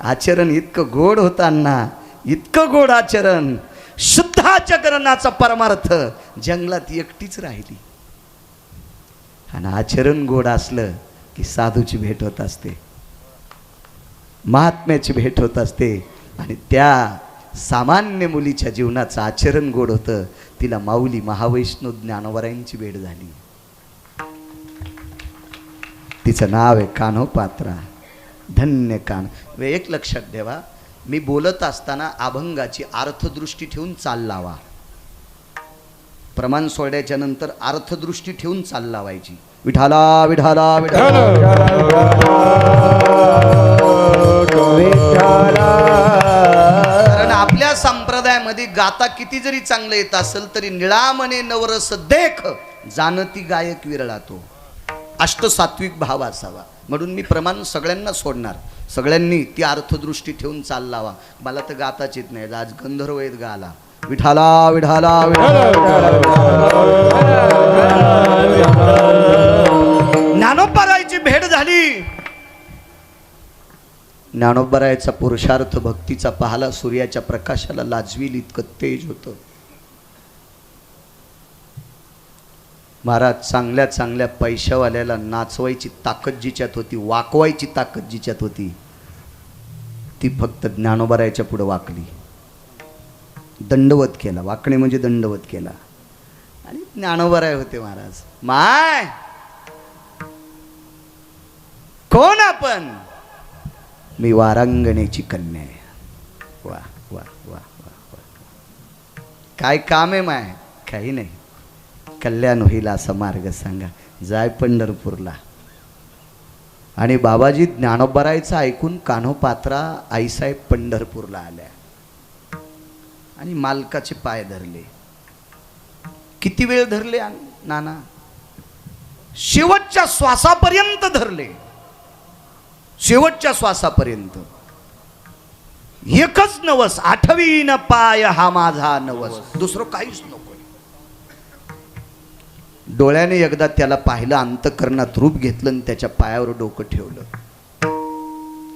आचरण इतकं गोड होताना, इतकं गोड आचरण, शुद्ध आचरणाचा परमार्थ. जंगलात एकटीच राहिली आणि आचरण गोड असलं की साधूची भेट होत असते, महात्म्याची भेट होत असते. आणि त्या सामान्य मुलीच्या जीवनाचं आचरण गोड होतं. तिला माऊली महावैष्णव ज्ञानोबरायांची भेट झाली. तिचं नाव आहे कान्होपात्रा. धन्य कान. एक लक्षात ठेवा, मी बोलत असताना अभंगाची अर्थदृष्टी ठेवून चाल लावा. प्रमाण सोडण्याच्या नंतर अर्थदृष्टी ठेवून चाल लावायची. विठाला विठाला विठाला. कारण आपल्या संप्रदायामध्ये गाता किती जरी चांगलं येत असेल तरी निळामने नवरस देख जानती गायक विरळा तो. अष्टसात्विक भाव असावा. म्हणून मी प्रमाण सगळ्यांना सोडणार. सगळ्यांनी ती अर्थदृष्टी ठेवून चाल लावा. मला तर गाताच येत नाही. आज गंधर्व येत गाला. विठाला विठाला ज्ञानोबारायची भेट झाली. ज्ञानोबारायचा पुरुषार्थ भक्तीचा पाहला. सूर्याच्या प्रकाशाला लाजवील इतकं तेज होतं. महाराज, चांगल्या चांगल्या पैशावाल्याला नाचवायची ताकद जिच्यात होती, वाकवायची ताकद जिच्यात होती, ती फक्त ज्ञानोबारायच्या पुढे वाकली. दंडवत केला. वाकणे म्हणजे दंडवत केला. आणि ज्ञानोबाराय होते महाराज. माय कोण आपण? मी वारांगणेची कन्या आहे. वा. वा वा वा वा. काय काम आहे माय? काही नाही. कल्याण होईल असा मार्ग सांगा. जाय पंढरपूरला. आणि बाबाजी ज्ञानोबरायचं ऐकून कान्होपात्रा आईसाहेब पंढरपूरला आल्या आणि मालकाचे पाय धरले. किती वेळ धरले नाना? शेवटच्या श्वासापर्यंत धरले. शेवटच्या श्वासापर्यंत. एकच नवस, आठवीन पाय हा माझा नवस, दुसरं काहीच नको. डोळ्याने एकदा त्याला पाहिलं, अंतःकरणात रूप घेतलं आणि त्याच्या पायावर डोकं ठेवलं.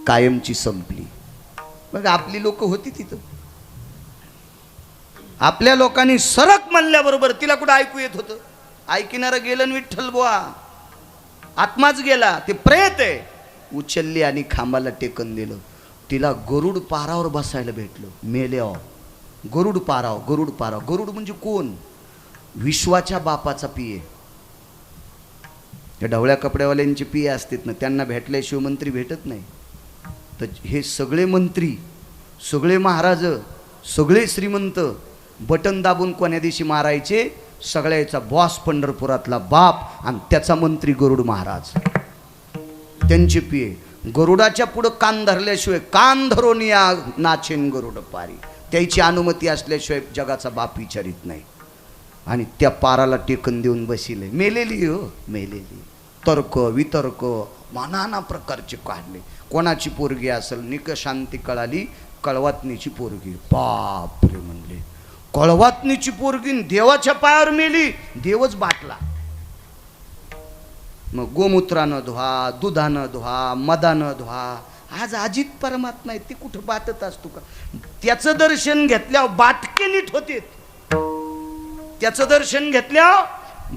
कायमची संपली. बघ आपली लोक होती तिथं. आपल्या लोकांनी सरक म्हणल्याबरोबर तिला कुठं ऐकू येत होतं? ऐकणारं गेलं आणि विठ्ठल बुवा आत्माच गेला. ते प्रेत आहे. उचलली आणि खांबाला टेकन दिलं. तिला गरुड पारावर बसायला भेटलं. मेल्या. गरुड पाराव, गरुड पाराव. गरुड म्हणजे कोण? विश्वाच्या बापाचा पिये. या ढवळ्या कपड्यावाल्यांची पिये असतात ना, त्यांना भेटल्या शिवमंत्री भेटत नाही. तर हे सगळे मंत्री, सगळे महाराज, सगळे श्रीमंत बटन दाबून कोण्या दिवशी मारायचे? सगळ्याचा बॉस पंढरपुरातला बाप आणि त्याचा मंत्री गरुड महाराज. त्यांची पिये. गरुडाच्या पुढं कान धरल्याशिवाय, कान धरून या नाचेन गरुड पारी, त्याची अनुमती असल्याशिवाय जगाचा बाप विचारित नाही. आणि त्या पाराला टेकन देऊन बसिले. मेलेली हो, मेलेली. तर्क वितर्क नाना प्रकारचे काढले. कोणाची पोरगी असेल? निकशांती कळाली, कळवातनीची पोरगी. बाप रे म्हणले, कळवातनीची पोरगी देवाच्या पायावर मेली. देवच बाटला. मग गोमूत्रानं धुवा, दुधानं धुवा, मदानं धुवा. आज अजित परमात्मा आहे, ते कुठं बाटत असतो का? त्याचं दर्शन घेतल्यावर बाटके नीट होते. त्याचं दर्शन घेतल्यावर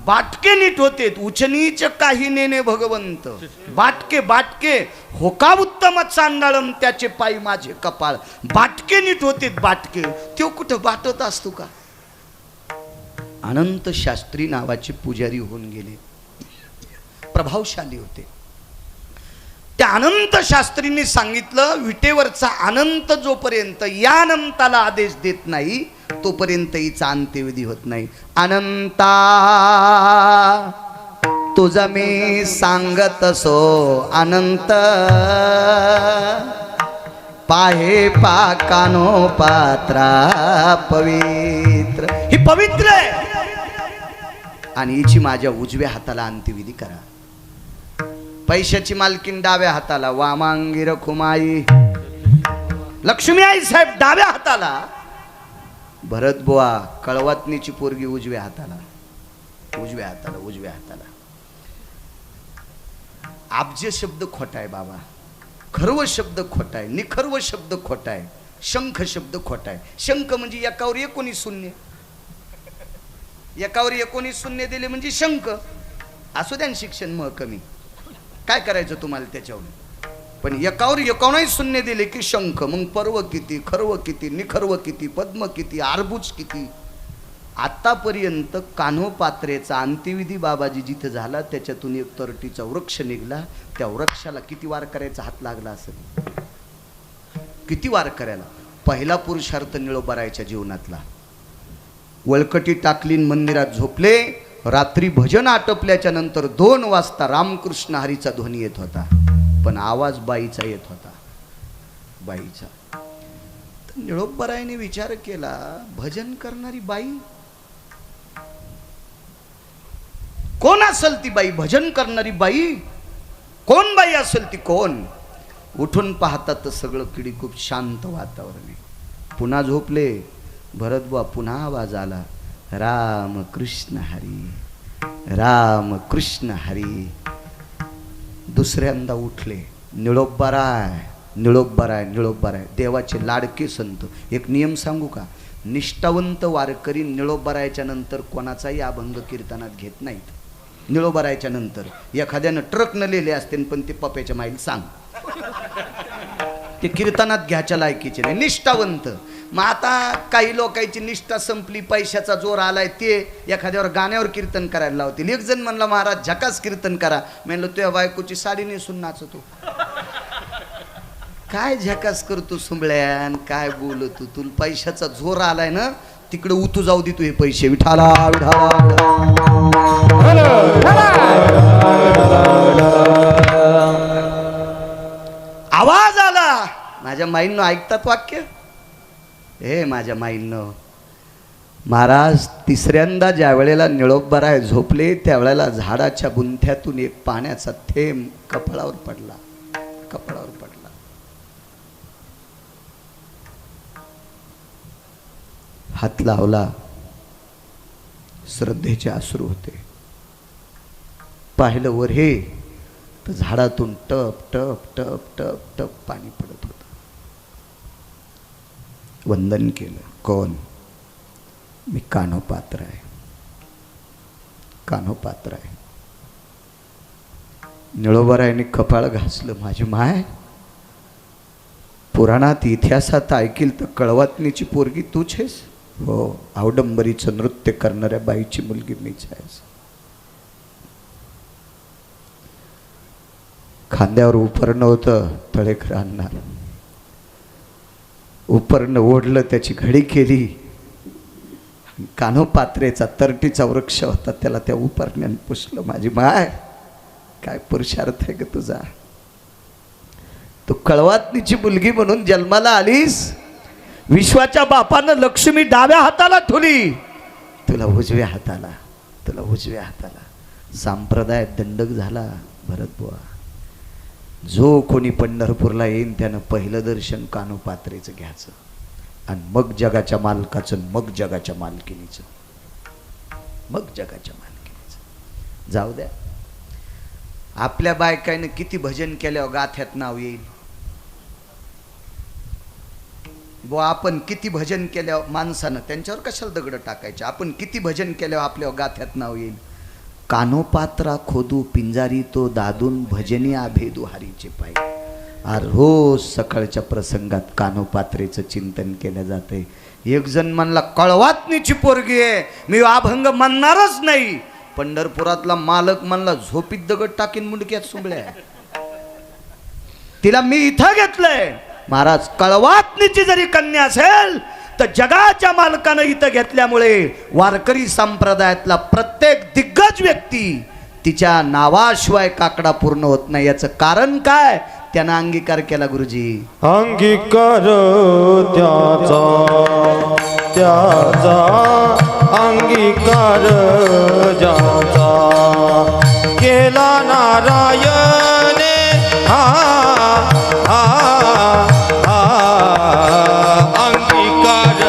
बाटके नीट होते. उचनीच काही नेने भगवंत. बाटके बाटके होका उत्तम चांडाळम, त्याचे पायी माझे कपाळ. बाटके नीट होते. बाटके तो कुठं बाटत असतो का? अनंत शास्त्री नावाचे पुजारी होऊन गेले. प्रभावशाली होते. त्या अनंत शास्त्रींनी सांगितलं, विटेवरचा अनंत जोपर्यंत या अनंताला आदेश देत नाही तोपर्यंत हिचा अंत्यविधी होत नाही. अनंता तुझा मी सांगत असो अनंत, पाहे पाकानो पात्रा पवित्र. ही पवित्र आहे आणि हिची माझ्या उजव्या हाताला अंत्यविधी करा. पैशाची मालकीन डाव्या हाताला, वामांगी रखुमाई लक्ष्मी आई साहेब डाव्या हाताला, भरत बुवा कळवातनीची पोरगी उजव्या हाताला. उजव्या हाताला, उजव्या हाताला. अब्ज शब्द खोटा आहे बाबा. खर्व शब्द खोटा आहे. निखर्व शब्द खोटा आहे. शंख शब्द खोटा आहे. शंख म्हणजे एकावर 19 शून्य. एकावर 19 शून्य दिले म्हणजे शंख. असू द्या शिक्षण मग कमी, काय करायचं तुम्हाला त्याच्यावर. पण एकावर 19 शून्य दिले की शंख. मग पर्व किती, खर्व किती, निखर्व किती, पद्म किती, आरबुज किती. आतापर्यंत कान्होपात्रेचा अंत्यविधी बाबाजी जिथे झाला त्याच्यातून एक तरटीचा वृक्ष निघला. त्या वृक्षाला किती वार करायचा हात लागला असेल? किती वार करायला? पहिला पुरुषार्थ निळोबारायच्या जीवनातला. वळकटी टाकलीन मंदिरात झोपले. रात्री भजन आटपल्याच्या नंतर 2 वाजता रामकृष्ण हरीचा ध्वनी येत होता, पण आवाज बाईचा येत होता. बाईचा. तर निळोबारायने विचार केला, भजन करणारी बाई कोण असेल? ती बाई भजन करणारी बाई कोण? बाई असेल ती कोण? उठून पाहतात तर सगळं किडी खूप शांत वातावरण आहे. पुन्हा झोपले भरतबुवा. पुन्हा आवाज आला, राम कृष्ण हरी, राम कृष्ण हरी. दुसऱ्यांदा उठले. निळोबाराय, निळोबाराय, निळोबाराय. देवाचे लाडके संत. एक नियम सांगू का? निष्ठावंत वारकरी निळोबारायच्या नंतर कोणाचाही अभंग कीर्तनात घेत नाहीत. निळोबारायच्या नंतर एखाद्यानं ट्रक न लिहिले असते पण ते पप्याच्या माईल सांग, ते कीर्तनात घ्यायच्या लायकीचे नाही. निष्ठावंत. मग आता काही लोकांची निष्ठा संपली, पैशाचा जोर आलाय, ते एखाद्यावर गाण्यावर कीर्तन करायला लावतील. एक जण म्हणला, महाराज झकास कीर्तन करा. म्हणलं तुझ्या बायकोची साडी नेसून नाचतो. काय झकास करतो सुंबळ्यान, काय बोलतो तुला पैशाचा जोर आलाय ना, तिकडे उतू जाऊ दे तू हे पैसे. विठाला आवाज आला. माझ्या माईंनो ऐकतात वाक्य. हे माझ्या माईंनो, महाराज तिसऱ्यांदा ज्या वेळेला निळोबराय झोपले त्यावेळेला झाडाच्या बुंथ्यातून एक पाण्याचा थेंब कपाळावर पडला. कपाळावर पडला. हात लावला. श्रद्धेचे अश्रू होते. पाहिलं वर हे तर झाडातून टप टप टप टप टप पाणी पडत होतं. वंदन केलं. कोण? मी कान्होपात्र आहे. कान्होपात्र आहे. निळोबारायाने कपाळ घासलं. माझी माय, पुराणात इतिहासात ऐकील तर कळवातनीची पोरगी तूच आहेस? हो, अवडंबरीचं नृत्य करणाऱ्या बाईची मुलगी मीच आहेस. खांद्यावर उपरणं होतं तळेकर आणणार. उपरणं ओढलं, त्याची घडी केली. कान्होपात्रेचा तरटीचा वृक्ष होता, त्याला त्या उपरण्याने पुसलं. माझी माय, काय पुरुषार्थ आहे ग तुझा. तू कळवातनीची मुलगी म्हणून जन्माला आलीस. विश्वाच्या बापानं लक्ष्मी डाव्या हाताला ठेवली, तुला उजव्या हाताला, तुला उजव्या हाताला. संप्रदाय दंडक झाला. भरत बुवा, जो कोणी पंढरपूरला येईन त्यानं पहिलं दर्शन कान्होपात्रेचं घ्यायचं, आणि मग जगाच्या मालकाचं, मग जगाच्या मालकिनीचं, मग जगाच्या मालकिनीचं. जाऊ द्या, आपल्या बायकाईनं किती भजन केल्यावर गाथ्यात नाव येईल. बुवा, आपण किती भजन केल्यावर माणसानं, त्यांच्यावर कशाला दगड टाकायचे, आपण किती भजन केल्यावर आपल्या गाथ्यात नाव येईल. कान्होपात्रा खोदू पिंजारी तो दादून भजनी आभेदू हारीचे पाय. रोज सकाळच्या प्रसंगात कान्होपात्रेचं चिंतन केलं जाते. एक जण म्हणला कळवातनीची पोरगी आहे, मी अभंग म्हणणारच नाही. पंढरपुरातला मालक म्हणला झोपीत दगड टाकीन मुंडक्यात सुंबळ्या, तिला मी इथं घेतलंय. महाराज, कळवातनीची जरी कन्या असेल तर जगाच्या मालकानं इथं घेतल्यामुळे वारकरी संप्रदायातला प्रत्येक दिग्गज व्यक्ती तिच्या नावाशिवाय काकडा पूर्ण होत नाही. याचं कारण काय? त्यानं अंगीकार केला. गुरुजी, अंगीकार त्याचा अंगीकार ज्याचा केला नारायणे. अंगीकार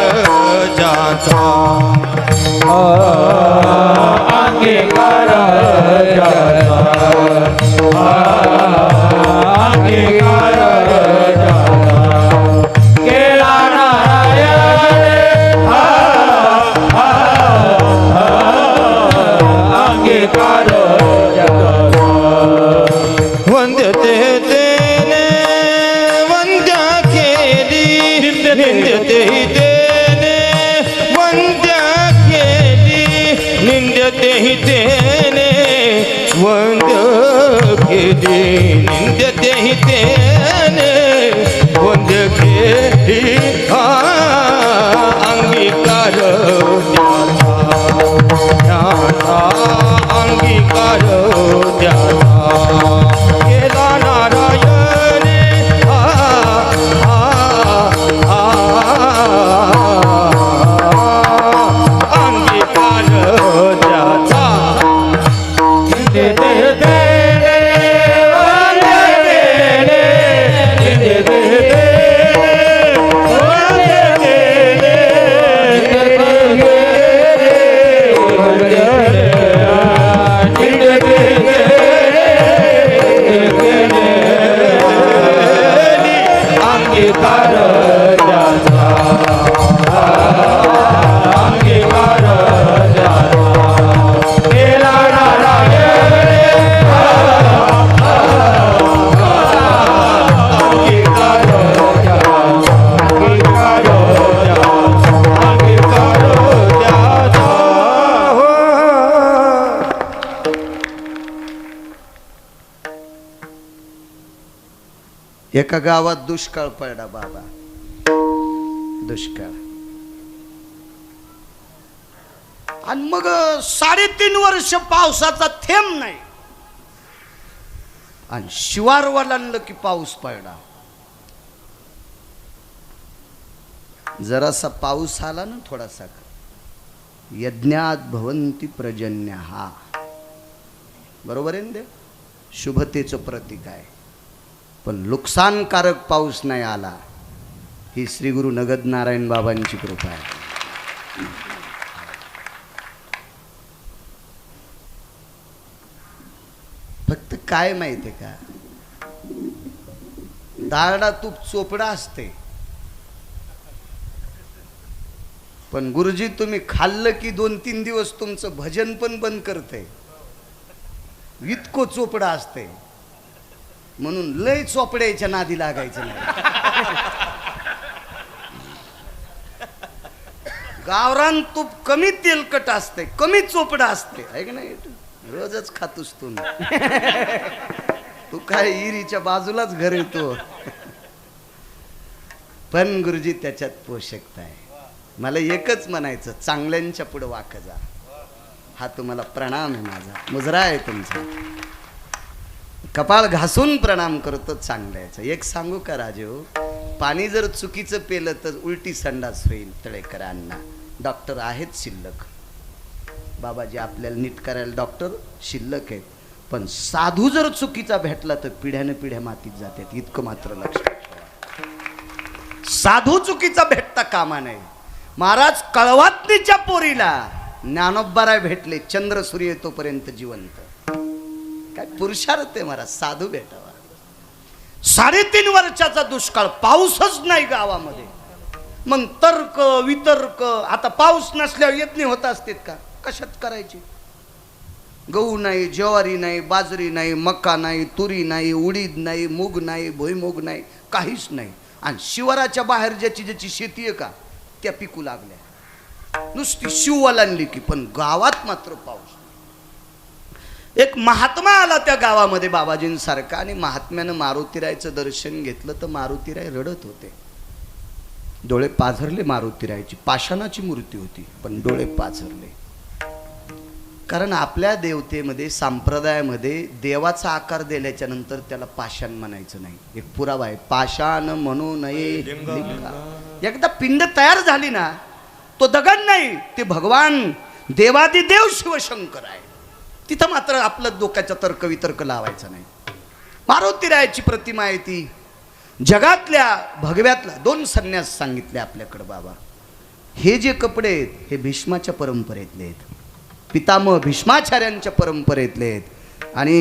ज्याचा अंगीकार ज्याचा अंगीकार केला नारायणे. अंगीकार वंद्यते तेने वंद्या केली, निंद्यते तेने वंद्या केली, निंद्यते तेने वंद्य केली, निंद्यते तेने वंद्य केली. अंगीकार त्याचा अंगीकार त्याचा केला नारायणे. अंगीकार त्याचा एका गावात दुष्काळ पडला बाबा, दुष्काळ. आणि मग 3.5 वर्ष पावसाचा थेंब नाही. आणि शिवार वलांडलं की पाऊस पडला. जरासा पाऊस आला ना थोडासा, यज्ञात भवंती पर्जन्य, हा बरोबर आहे ना, ते शुभतेचं प्रतीक आहे. पण नुकसानकारक पाऊस नाही आला, ही श्री गुरु नगद नारायण बाबांची कृपा आहे. फक्त काय माहिती का, दारडा तूप चोपडा असते, पण गुरुजी तुम्ही खाल्लं की 2-3 दिवस तुमचं भजन पण बंद करते, इतकं चोपडा असते. म्हणून लय चोपड्याच्या नादी लागायचं नाही. गावरान तूप कमी तेलकट असते, कमी चोपडा असते, आहे की नाही? रोजच खातोस तू. तू काय इरीच्या बाजूलाच घर येतो. पण गुरुजी त्याच्यात पोषकता आहे. मला एकच म्हणायचं, चांगल्यांच्या पुढे वाक जा. हा तुम्हाला प्रणाम आहे, माझा मुजरा आहे तुमचा. कपाळ घासून प्रणाम करतो चांगल्याचं. एक सांगू का राजेहो, पाणी जर चुकीचं पेलं तर उलटी संडास होईल. तळेकरांना डॉक्टर आहेत शिल्लक, बाबाजी आपल्याला नीट करायला डॉक्टर शिल्लक आहेत. पण साधू जर चुकीचा भेटला तर पिढ्याने पिढ्या मातीत जातात, इतकं मात्र लक्षात ठेवा. साधू चुकीचा भेटता कामा नये. महाराज कळवातनीच्या पोरीला ज्ञानोबाराय भेटले, चंद्र सूर्य तोपर्यंत जिवंत. काय पुरुषार्थ आहे महाराज, साधू भेटावा. 3.5 वर्षाचा दुष्काळ, पाऊसच नाही गावामध्ये. मग तर्क वितर्क, आता पाऊस नसल्यावर यज्ञ होत असतात का? कशात करायचे? गहू नाही, ज्वारी नाही, बाजरी नाही, मका नाही, तुरी नाही, उडीद नाही, मूग नाही, भुईमूग नाही, काहीच नाही. आणि शिवाराच्या बाहेर ज्याची ज्याची शेती आहे का, त्या पिकू लागल्या. नुसती शिववालांली की, पण गावात मात्र पाऊस. एक महात्मा आला त्या गावामध्ये बाबाजींसारखा, आणि महात्म्यानं मारुतीरायचं दर्शन घेतलं तर मारुतीराय रडत होते. डोळे पाझरले मारुतीरायची. पाषाणाची मूर्ती होती पण डोळे पाझरले. कारण आपल्या देवतेमध्ये, संप्रदायामध्ये देवाचा आकार दिल्याच्या नंतर त्याला पाषाण म्हणायचं नाही. एक पुरावा आहे, पाषाण म्हणू नये लिंगा. एकदा पिंड तयार झाली ना, तो दगड नाही, ते भगवान देवादिदेव शिवशंकर आहे. तिथं मात्र आपलं डोक्याचा तर्क वितर्क लावायचा नाही. मारुतीरायाची प्रतिमा आहे ती. जगातल्या भगव्यातला 2 संन्यास सांगितले आपल्याकडे बाबा. हे जे कपडे आहेत हे भीष्माच्या परंपरेतले आहेत, पितामह भीष्माचार्यांच्या परंपरेतले आहेत. आणि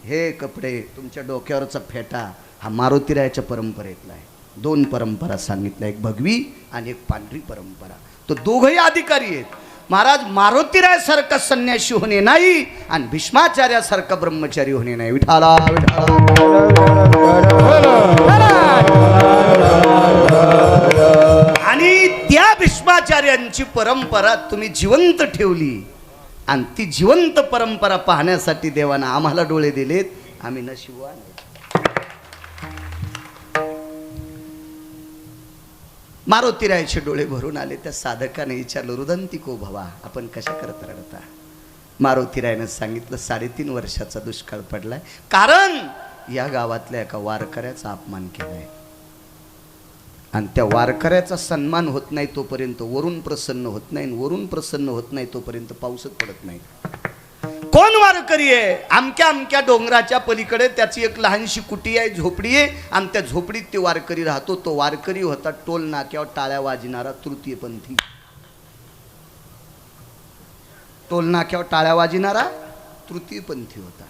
हे कपडे, तुमच्या डोक्यावरचा फेटा हा मारुतीरायाच्या परंपरेतला आहे. 2 परंपरा सांगितल्या, एक भगवी आणि एक पांढरी परंपरा. तो दोघंही अधिकारी आहेत. महाराज मारुतीरायासारखा संन्यासी होणे नाही आणि भीष्माचार्यासारखा ब्रह्मचारी होणे नाही. विठाला आणि त्या भीष्माचार्यांची परंपरा तुम्ही जिवंत ठेवली, आणि ती जिवंत परंपरा पाहण्यासाठी देवानं आम्हाला डोळे दिलेत. आम्ही नशिबवान. मारुतीरायाचे डोळे भरून आले. त्या साधकाने विचारलं, रुदंतिको भवा, आपण कशा करता रडता? मारुतीरायानं सांगितलं, 3.5 वर्षाचा दुष्काळ पडलाय, कारण या गावातल्या एका वारकऱ्याचा अपमान केलाय. आणि त्या वारकऱ्याचा सन्मान होत नाही तोपर्यंत वरून प्रसन्न होत नाही, वरून प्रसन्न होत नाही तोपर्यंत पाऊसच पडत नाही. कोण वारकरी आहे? अमक्या अमक्या डोंगराच्या पलीकडे त्याची एक लहानशी कुटी आहे, झोपडी आहे, आणि त्या झोपडीत ते वारकरी राहतो. तो वारकरी होता टोल नाक्यावर टाळ्या वाजणारा तृतीयपंथी. टोल नाक्यावर टाळ्या वाजणारा तृतीयपंथी होता.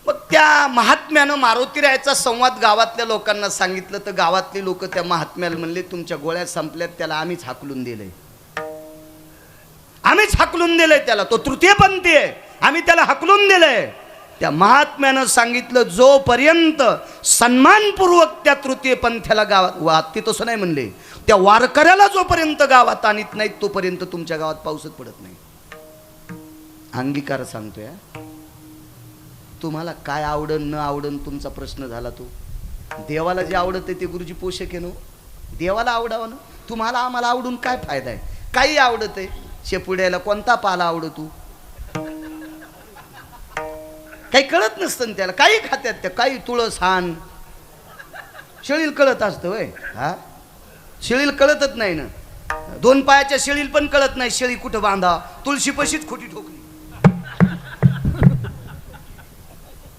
मग त्या महात्म्यानं मारुतीरायाचा संवाद गावातल्या लोकांना सांगितलं, तर गावातले लोक त्या महात्म्याला म्हणले, तुमच्या गोळ्या संपल्यात, त्याला आम्हीच हाकलून दिले, आम्हीच हाकलून दिलंय त्याला, तो तृतीयपंथी आहे, आम्ही त्याला हाकलून दिलंय. त्या महात्म्यानं सांगितलं, जोपर्यंत सन्मानपूर्वक त्या तृतीयपंथ्याला गावात, ते तसं नाही म्हणले, त्या वारकऱ्याला जोपर्यंत गावात आणत नाहीत तोपर्यंत तुमच्या गावात पाऊसच पडत नाही. अंगीकार सांगतोय. तुम्हाला काय आवडन न आवडन तुमचा प्रश्न झाला. तो देवाला जे आवडतं ते गुरुजी पोषक आहे ना. देवाला आवडावं ना. तुम्हाला आम्हाला आवडून काय फायदा आहे? काही आवडत आहे. शेपुड्याला कोणता पाला आवडतो? काही कळत नसतं ना त्याला. काही खात्यात त्या, काही तुळस हान. शेळीला कळत असतं वय. हा, शेळीला कळतच नाही ना. 2 पायाच्या शेळीला पण कळत नाही शेळी कुठं बांधा. तुळशी पशीच खोटी ठोकली.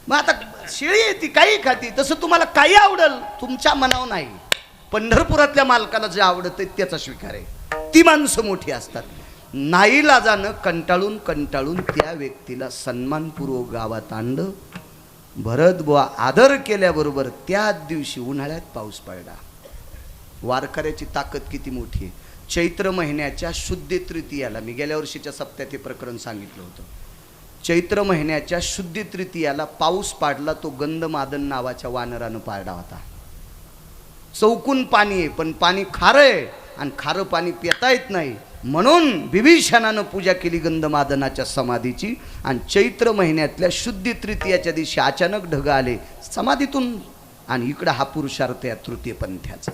मग आता शेळी आहे ती, काही खाती. तसं तुम्हाला काही आवडल, तुमच्या मनावर नाही. पंढरपुरातल्या मालकाला जे आवडतं त्याचा स्वीकार आहे. ती माणसं मोठी असतात. नाईलाजानं कंटाळून कंटाळून त्या व्यक्तीला सन्मानपूर्वक गावात आणलं. भरत बुवा आदर केल्याबरोबर त्याच दिवशी उन्हाळ्यात पाऊस पडला. वारकऱ्याची ताकद किती मोठी आहे. चैत्र महिन्याच्या शुद्ध तृतीयाला, मी गेल्या वर्षीच्या सप्त्यात हे प्रकरण सांगितलं होतं. चैत्र महिन्याच्या शुद्ध तृतीयाला पाऊस पाडला. तो गंधमादन नावाच्या वानरानं पाडला होता. चौकून पाणी आहे, पण पाणी खारं आहे आणि खारं पाणी पिता येत नाही. म्हणून विभीषणानं पूजा केली गंधमादनाच्या समाधीची. आणि चैत्र महिन्यातल्या शुद्ध तृतीयाच्या दिवशी अचानक ढग आले समाधीतून. आणि इकडं हा पुरुषार्थ या तृतीय पंथ्याचा.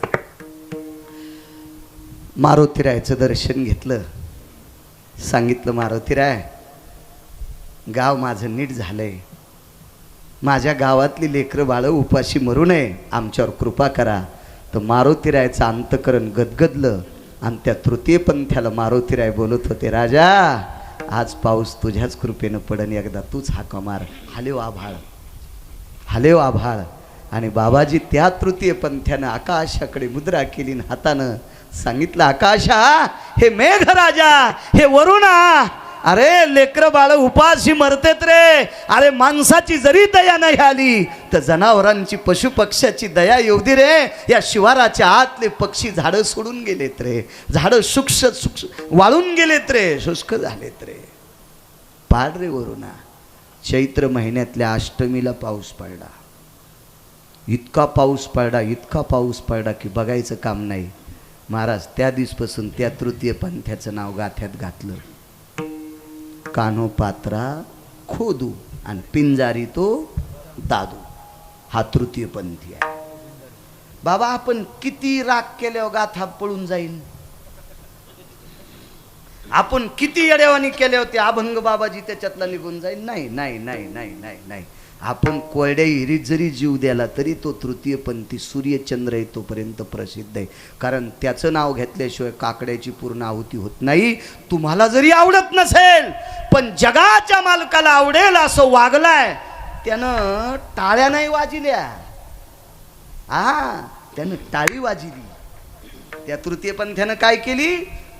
मारुतीरायाचं दर्शन घेतलं. सांगितलं, मारुतीराय, गाव माझं नीट झालंय. माझ्या गावातली लेकरं बाळं उपाशी मरू नये, आमच्यावर कृपा करा. तर मारुतीरायाचं अंतकरण गदगदलं. आणि त्या तृतीय पंथ्याला मारुतीराय बोलत होते, राजा आज पाऊस तुझ्याच कृपेनं पडन, एकदा तूच हाका मार. हालेव आभाळ, हालेव आभाळ. आणि बाबाजी त्या तृतीय पंथ्यानं आकाशाकडे मुद्रा केली आणि हातानं सांगितलं, आकाशा, हे मेघ राजा, हे वरुणा, अरे लेकर बाळ उपाशी मरतेत रे. अरे माणसाची जरी दया नाही आली तर जनावरांची पशुपक्ष्याची दया येऊ दे रे. या शिवाराच्या आतले पक्षी झाडं सोडून गेलेत रे. झाडं शुष्क वाळून गेलेत रे, शुष्क झालेत रे. पाड रे वरुणा. चैत्र महिन्यातल्या अष्टमीला पाऊस पडला. इतका पाऊस पडला, इतका पाऊस पडला की बघायचं काम नाही. महाराज त्या दिवसपासून त्या तृतीय पंथ्याचं नाव गाथ्यात घातलं. कान्हो पात्रा खोदू आणि पिंजारी तो दादू. हा तृतीय पंथी आहे. बाबा आपण किती राग केल्यावर गाथा पळून जाईल. आपण किती येड्यावानी केले होते अभंग बाबाजी त्याच्यातला निघून जाईल. नाही नाही नाही नाही नाही नाही. आपण कोरड्या हिरीत जरी जीव द्याला तरी तो तृतीय पंथी सूर्यचंद्र आहे तोपर्यंत प्रसिद्ध आहे. कारण त्याचं नाव घेतल्याशिवाय काकड्याची पूर्ण आहुती होत नाही. तुम्हाला जरी आवडत नसेल पण जगाच्या मालकाला आवडेल असं वागलाय त्यानं टाळ्या नाही वाजिल्या. त्यानं टाळी वाजिली. त्या तृतीय पंथ्यानं काय केली?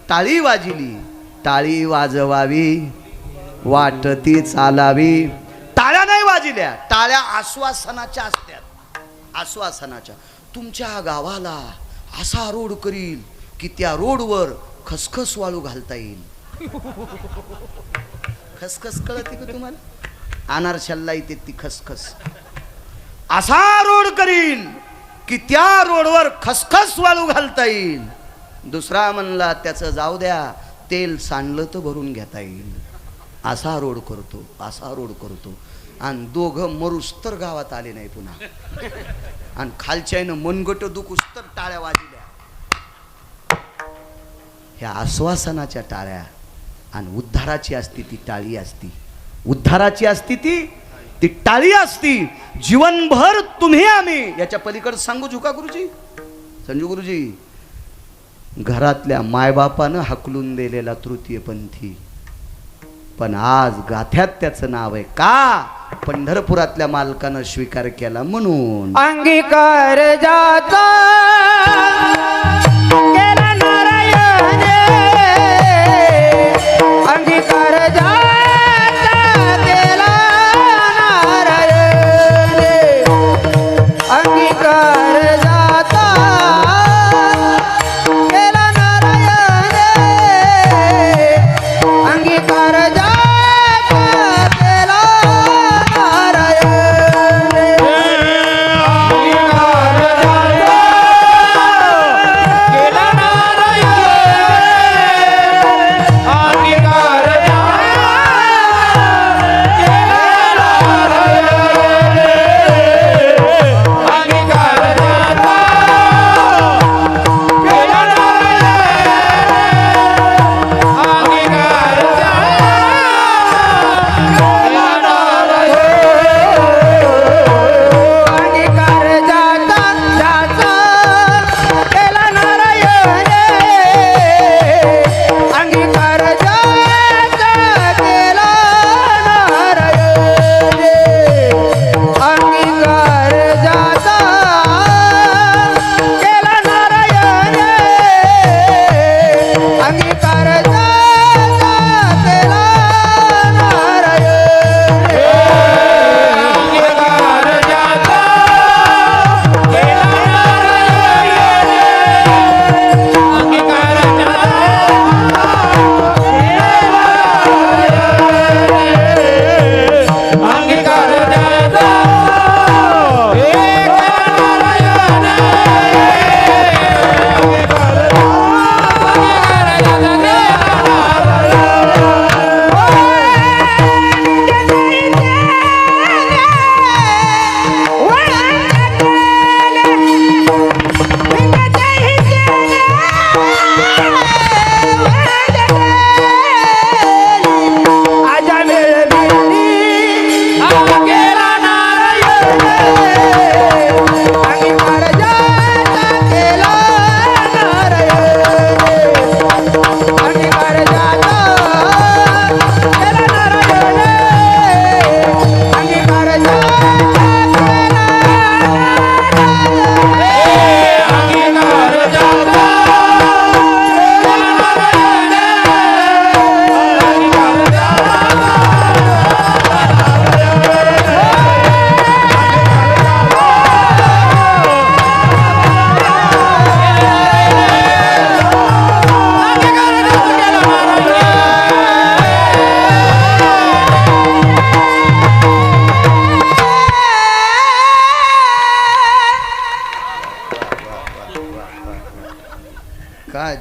टाळी वाजिली. टाळी वाजवावी वाटती चालावी. टाळ्या नाही वाजिल्या. टाळ्या आश्वासनाच्या असतात. आश्वासनाच्या. तुमच्या गावाला असा रोड करील की त्या रोडवर खसखस वाळू घालता येईल. खसखस कळते का तुम्हाला? अनारशाला येते ती खसखस. असा रोड करील की त्या रोडवर खसखस वाळू घालता येईल. दुसरा म्हणला त्याचं जाऊ द्या, तेल सांडलं तर भरून घेता येईल. असा रोड करतो, असा रोड करतो. आणि दोघं मरूस तर गावात आले नाही पुन्हा. आणि खालच्यानं मनगट दुखूस तर टाळ्या वाजल्या. ह्या आश्वासनाच्या टाळ्या. आणि उद्धाराची असती ती टाळी असती. उद्धाराची असती ती टाळी असती. जीवनभर तुम्ही आम्ही याच्या पलीकडे सांगू झुका गुरुजी. संजू गुरुजी, घरातल्या मायबापानं हकलून दिलेला तृतीय पंथी. पण आज गाथ्यात त्याचं नाव आहे. का? पंढरपुरातल्या मालकानं स्वीकार केला म्हणून. अंगीकार जाता केला नारायण. अंगीकार जाता केला नारायण. अंगीकार जाता केला नारायण. अंगीकार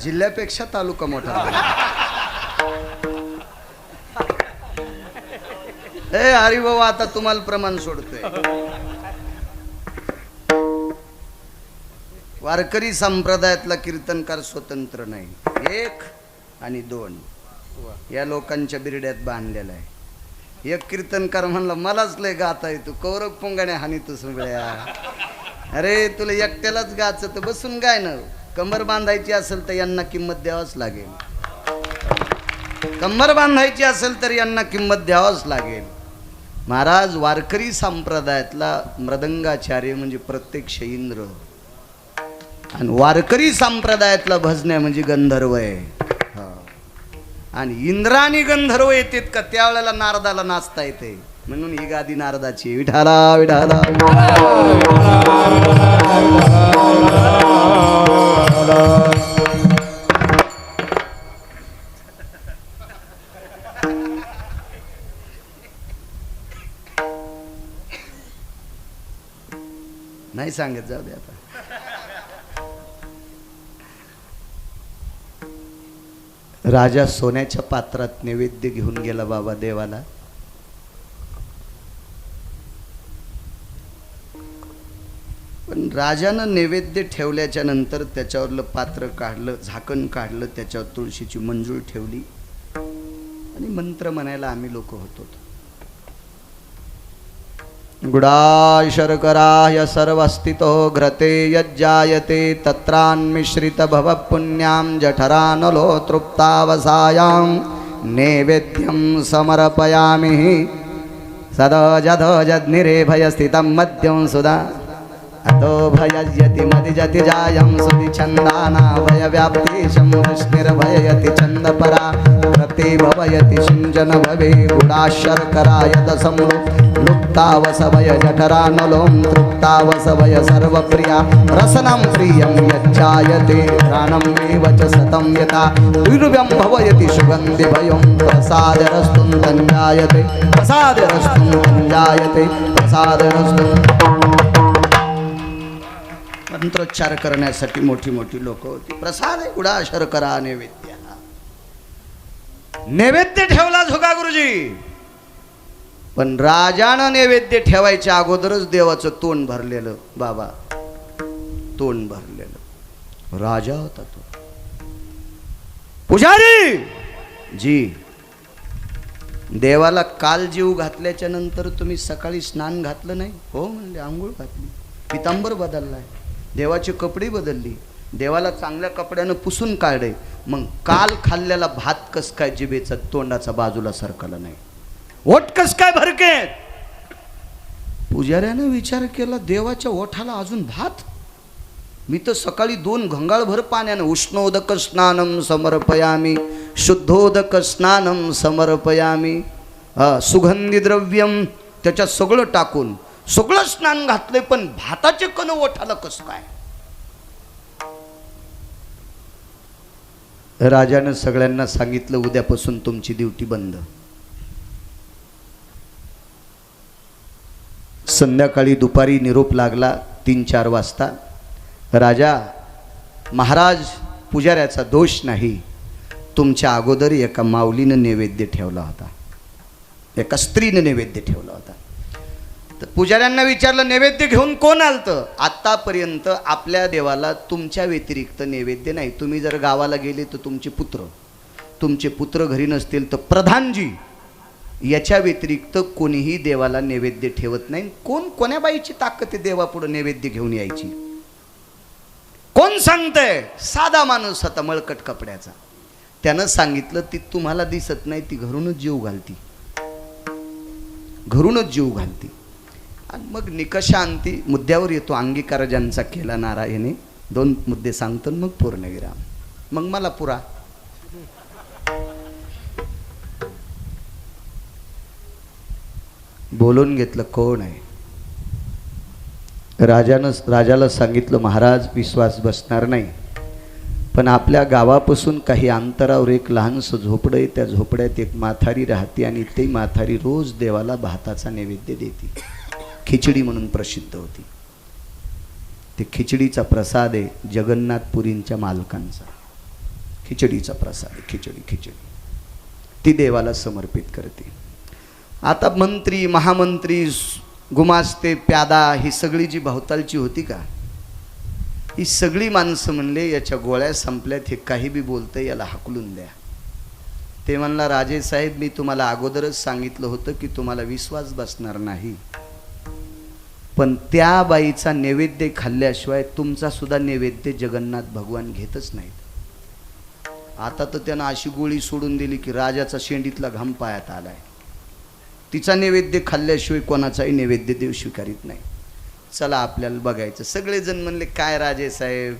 जिल्ह्यापेक्षा तालुका मोठा. ए हरी भाऊ, आता तुम्हाला प्रमाण सोडतोय. वारकरी संप्रदायातला कीर्तनकार स्वतंत्र नाही. 1 आणि 2 या लोकांच्या बिरड्यात बांधलेला आहे. एक कीर्तनकार म्हणला मलाच लय गाता येतो, कौरव पुंगाने हानी तू सगळ्या. अरे तुला एकट्यालाच गाचं तर बसून गाय ना. कंबर बांधायची असेल तर यांना किंमत द्यावंच लागेल. कंबर बांधायची असेल तर यांना किंमत द्यावंच लागेल. महाराज वारकरी संप्रदायातला मृदंगाचार्य म्हणजे प्रत्यक्ष इंद्र, आणि वारकरी संप्रदायातला भजन्या म्हणजे गंधर्व आहे. आणि इंद्र आणि गंधर्व येतात का त्यावेळेला नारदाला नाचता येते, म्हणून ही गादी नारदाची. विठाला विठाला नाही सांगत, जाऊ दे आता. राजा सोन्याच्या पात्रात नैवेद्य घेऊन गेला बाबा देवाला. पण राजानं नैवेद्य ठेवल्याच्या नंतर त्याच्यावरलं पात्र काढलं, झाकण काढलं, त्याच्यावर तुळशीची मंजूळ ठेवली आणि मंत्र म्हणायला आम्ही लोक होतो. गुडा शर्कराय सर्वस्थितो घृते यज्जायते तत्रान्मिश्रित भव पुण्यां जठरानलो तृप्तावसायां नैवेद्यं समर्पयामि सदजधजनिरे भयस्थितं मद्यं सुधा अतो भयजति मदिजति जायं सुधि छन्दाना भयव्याप्तिशं विष्णुर्भययति छन्दपरा कृते भवयति सिञ्चन भवे गुडा शर्कराय दशं लुप्तावसभय जठरानलों तृप्तावसभय सर्वप्रिया रसनं प्रियं यज्जायते प्राणं एव च सतं यथा दुर्व्यं भवयति सुगन्धि भयं प्रसादरस्तुं तञ्जायते प्रसादरस्तुं तञ्जायते प्रसादरस्तुं. मंत्रोच्चार करण्यासाठी मोठी मोठी लोक होती. प्रसाद गुडा शर्करा नैवेद्य. नैवेद्य ठेवला झोका गुरुजी. पण राजानं नैवेद्य ठेवायच्या अगोदरच देवाचं तोंड भरलेलं बाबा, तोंड भरलेलं. राजा होता तो. पुजारी जी, देवाला काल जीव घातल्याच्या नंतर तुम्ही सकाळी स्नान घातलं नाही? हो म्हणले. आंघोळ घातली, पितांबर बदललाय, देवाची कपडे बदलली, देवाला चांगल्या कपड्यानं पुसून काढले. मग काल खाल्लेला भात कस काय जिभेचा तोंडाचा बाजूला सरकला नाही? ओठ कस काय भरकेत? पुजाऱ्यानं विचार केला, देवाच्या ओठाला अजून भात? मी तर सकाळी 2 घंगाळभर पाण्यानं उष्णोदक स्नानम समर्पयामी शुद्धोदक स्नानम समर्पयामी सुगंधी द्रव्यम त्याच्यात सगळं टाकून सगळं स्नान घातलंय, पण भाताचे कण ओठाला कस काय? राजानं सगळ्यांना सांगितलं, उद्यापासून तुमची ड्युटी बंद. संध्याकाळी दुपारी निरोप लागला 3-4 वाजता. राजा, महाराज पुजाऱ्याचा दोष नाही, तुमच्या अगोदर एका माऊलीनं नैवेद्य ठेवला होता, एका स्त्रीनं नैवेद्य ठेवला होता. तर पुजाऱ्यांना विचारलं, नैवेद्य घेऊन कोण आलतं? आतापर्यंत आपल्या देवाला तुमच्या व्यतिरिक्त नैवेद्य नाही. तुम्ही जर गावाला गेले तर तुमचे पुत्र घरी नसतील तर प्रधानजी याच्या व्यतिरिक्त कोणीही देवाला नैवेद्य ठेवत नाही. कोण्या बाईची ताकद आहे देवापुढे नैवेद्य घेऊन यायची? कोण सांगतंय? साधा माणूस होता मळकट कपड्याचा. त्यानं सांगितलं, ती तुम्हाला दिसत नाही, ती घरूनच जीव घालती, घरूनच जीव घालती. आणि मग निकषांती मुद्द्यावर येतो. अंगीकार ज्यांचा केला नारायणे. 2 मुद्दे सांगतो मग पूर्णविराम. मग मला पुरा. बोलून घेतलं, कोण आहे? राजाला सांगितलं, महाराज विश्वास बसणार नाही, पण आपल्या गावापासून काही अंतरावर एक लहानसं झोपडं आहे. त्या झोपड्यात एक माथारी राहते आणि ती माथारी रोज देवाला भाताचा नैवेद्य देते. खिचडी म्हणून प्रसिद्ध होती. ते खिचडीचा प्रसाद आहे जगन्नाथपुरींच्या मालकांचा. खिचडीचा प्रसाद आहे, खिचडी ती देवाला समर्पित करते. आता मंत्री, महामंत्री, गुमास्ते, प्यादा ही सगळी जी भवतालची होती का, ही सगळी माणसं म्हणले याच्या गोळ्या संपल्यात, हे काही बी बोलतंय, याला हाकलून द्या. ते म्हणला, राजेसाहेब मी तुम्हाला अगोदरच सांगितलं होतं की तुम्हाला विश्वास बसणार नाही, पण त्या बाईचा नैवेद्य खाल्ल्याशिवाय तुमचा सुद्धा नैवेद्य जगन्नाथ भगवान घेतच नाहीत. आता तर त्यानं अशी गोळी सोडून दिली की राजाचा शेंडीतला घाम पायात आलाय. तिचा नैवेद्य खाल्ल्याशिवाय कोणाचाही नैवेद्य देव स्वीकारित नाही. चला आपल्याला बघायचं. सगळेजण म्हणले, काय राजेसाहेब,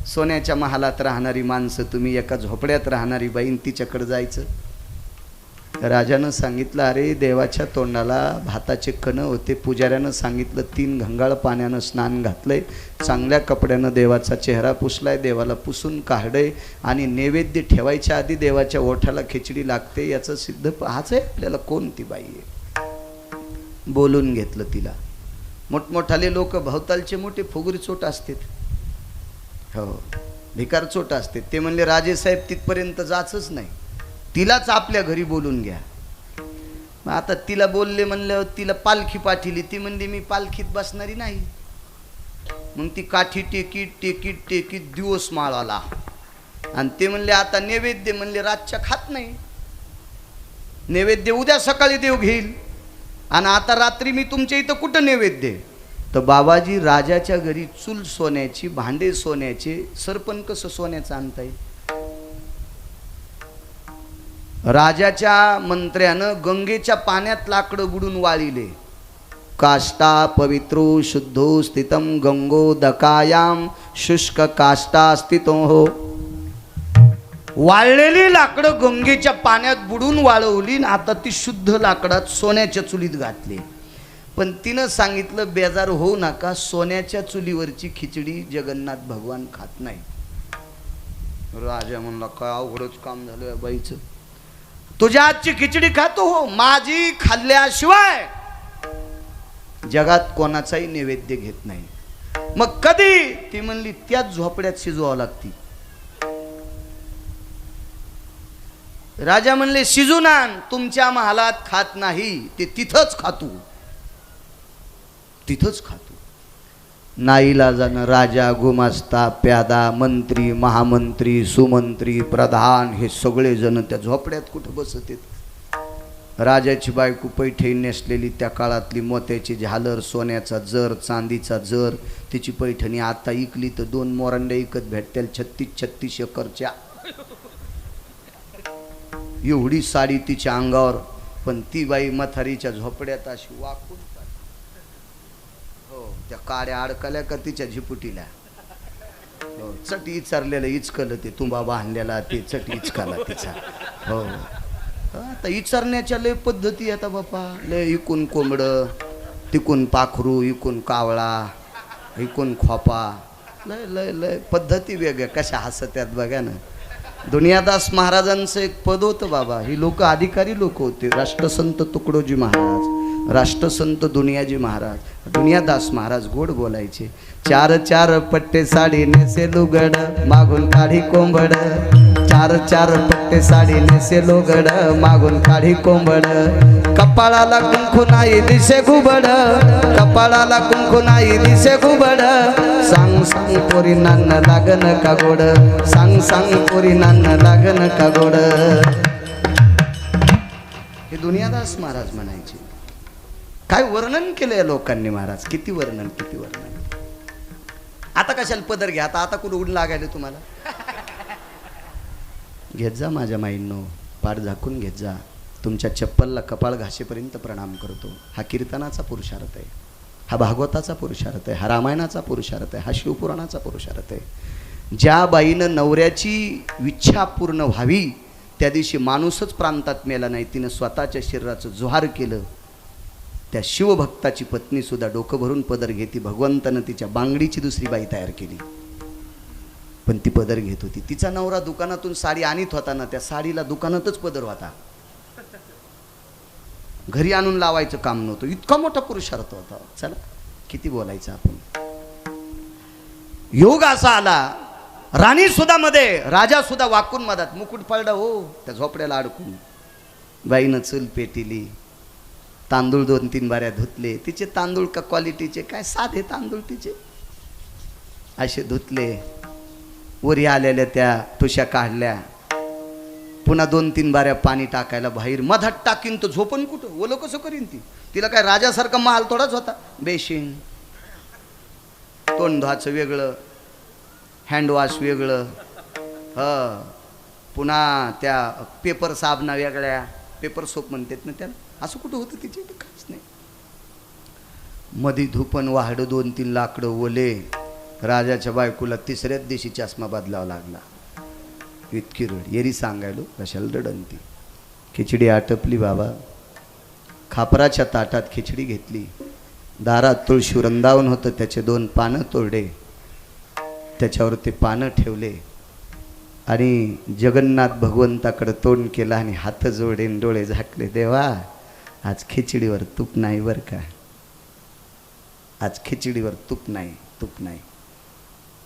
सोन्याच्या महालात राहणारी माणसं, तुम्ही एका झोपड्यात राहणारी बाईन तिच्याकडे जायचं. राजानं सांगितलं, अरे देवाच्या तोंडाला भाताचे कण होते, पुजाऱ्यानं सांगितलं 3 घंगाळ पाण्यानं स्नान घातलंय, चांगल्या कपड्यानं देवाचा चेहरा पुसलाय, देवाला पुसून काढय, आणि नैवेद्य ठेवायच्या आधी देवाच्या ओठाला खिचडी लागते, याचं सिद्ध हाच आहे आपल्याला. कोण ती बाई आहे? बोलून घेतलं तिला. मोठमोठाले लोक, भवतालचे मोठे फुगरी चोट असतात, हो भिकार चोट असते, ते म्हणले राजेसाहेब तिथपर्यंत जाचच नाही, तिलाच आपल्या घरी बोलून घ्या. मग आता तिला बोलले म्हणल्यावर तिला पालखी पाठिली. ती म्हणली मी पालखीत बसणारी नाही. मग ती काठी टेकीत दिवस माळाला. आणि ते म्हणले आता नैवेद्य, म्हणले रातच्या खात नाही, नैवेद्य उद्या सकाळी देव घेईल, आणि आता रात्री मी तुमच्या इथं कुठं नैवेद्य. तर बाबाजी, राजाच्या घरी चूल सोन्याची, भांडे सोन्याचे, सरपण कसं सोन्याचं आणता येईल? राजाच्या मंत्र्यानं गंगेच्या पाण्यात लाकडं बुडून वाळिले. काष्टा पवित्रो शुद्धो स्थितम गंगो दकायाम शुष्क काष्टा स्थितो हो. वाळलेली लाकडं गंगेच्या पाण्यात बुडून वाळवली, आता ती शुद्ध लाकडात सोन्याच्या चुलीत घातली. पण तिनं सांगितलं, बेजार होऊ नका, सोन्याच्या चुलीवरची खिचडी जगन्नाथ भगवान खात नाही. राजा म्हणला, काय अवघडच काम झालं या बाईचं. तुझ्या आजची खिचडी खातो हो, माझी खाल्ल्याशिवाय जगात कोणाचाही नैवेद्य घेत नाही. मग कधी? ती म्हणली, त्याच झोपड्यात शिजवावं लागती. राजा म्हणले, शिजून आण. तुमच्या महालात खात नाही, ते तिथंच खातो, तिथंच खातो. नाईलाजानं राजा, गुमास्ता, प्यादा, मंत्री, महामंत्री, सुमंत्री, प्रधान हे सगळे जण त्या झोपड्यात कुठं बसत आहेत. राजाची बायको पैठणी नेसलेली, त्या काळातली मोत्याची झालर, सोन्याचा जर, चांदीचा जर, तिची पैठणी आता इकली तर 2 मोरांड्या इकत भेटतील 36 एकरच्या. एवढी साडी तिच्या अंगावर, पण ती बाई मथारीच्या झोपड्यात अशी वाकून, हो त्या काड्या अडकल्या का तिच्या झिपुटीला, हो चटी इचारलेलं इचकलं, ते तुंबा बांधलेला ते चटी इचकाला तिचा. हो आता इचारण्याच्या लय पद्धती आता बापा, लय इकून कोंबडं, तिकून पाखरू, इकून कावळा, इकून खोपा, लय लय लय पद्धती वेगळ्या. कशा हसत्यात बघा ना. दुनियादास महाराजांचं एक पद होतं बाबा. ही लोक अधिकारी लोक होते. राष्ट्रसंत तुकडोजी महाराज, राष्ट्रसंत दुनियाजी महाराज. दुनियादास महाराज गोड बोलायचे. 4 पट्टे साडी नेसे लुगड, मागून काढी कोंबड. 4 पट्टे साडी नेसे लुगड, मागून काढी कोंबड. कपाळाला कुंकू नाही दिसे घुबड, कपाळाला कुंकू नाही दिसे घुबड. सांग सांग पोरी नान्न लागन का गोड, सांग सांग पोरी नान्न लागन का गोड. हे दुनियादास महाराज म्हणायचे. काय वर्णन केलं या लोकांनी महाराज, किती वर्णन, किती वर्णन. आता कशाला पदर घ्या, आता कुठं उड लागायला तुम्हाला. घेत जा माझ्या माईंनो, पाठ झाकून घेत जा. तुमच्या चप्पलला कपाळ घासेपर्यंत प्रणाम करतो. हा कीर्तनाचा पुरुषार्थ आहे, हा भागवताचा पुरुषार्थ आहे, हा रामायणाचा पुरुषार्थ आहे, हा शिवपुराणाचा पुरुषार्थ आहे. ज्या बाईनं नवऱ्याची इच्छा पूर्ण व्हावी, त्या दिवशी माणूसच प्रांतात मेला नाही, तिनं स्वतःच्या शरीराचं जोहार केलं. त्या शिवभक्ताची पत्नी सुद्धा डोकं भरून पदर घेती. भगवंतानं तिच्या बांगडीची दुसरी बाई तयार केली, पण ती पदर घेत होती. तिचा नवरा दुकानातून साडी आणत होता ना, त्या साडीला दुकानातच पदर होता, घरी आणून लावायचं काम नव्हतं. इतका मोठा पुरुषार्थ होता. चला किती बोलायचं आपण. योग असा आला, राणी सुद्धा मध्ये, राजा सुद्धा वाकून मधात, मुकुट पडला हो त्या झोपड्याला अडकून. बाईनं चूल पेटिली, तांदूळ 2-3 बाऱ्या धुतले. तिचे तांदूळ का क्वालिटीचे, काय साधे तांदूळ तिचे, असे धुतले. वरी आलेल्या त्या तुषा काढल्या, पुन्हा 2-3 बाऱ्या पाणी टाकायला बाहेर. मधात टाकीन तर झोपन कुठं, ओलं कसं करीन ती. तिला काय राजासारखा महाल थोडाच होता. बेशिंग, तोंड धुवाचं वेगळं, हँडवॉश वेगळं, पुन्हा त्या पेपर साबणा वेगळ्या, पेपर सोप म्हणतात ना त्याला, असं कुठं होतं तिचे, काहीच नाही. मधी धुपन वाहडं 2-3 लाकडं ओले. राजाच्या बायकोला 3ऱ्याच दिवशी चष्मा बदलावा लागला. इतकी रड. येरी सांगायलो कशाला रडंती. खिचडी आटपली बाबा. खापराच्या ताटात खिचडी घेतली. दारात तुळशी वृंदावन होतं, त्याचे 2 पानं तोडले, त्याच्यावर ते पानं ठेवले आणि जगन्नाथ भगवंताकडे तोंड केलं आणि हात जोडेन डोळे झाकले. देवा, आज खिचडीवर तूप नाही बरं का, आज खिचडीवर तूप नाही, तूप नाही.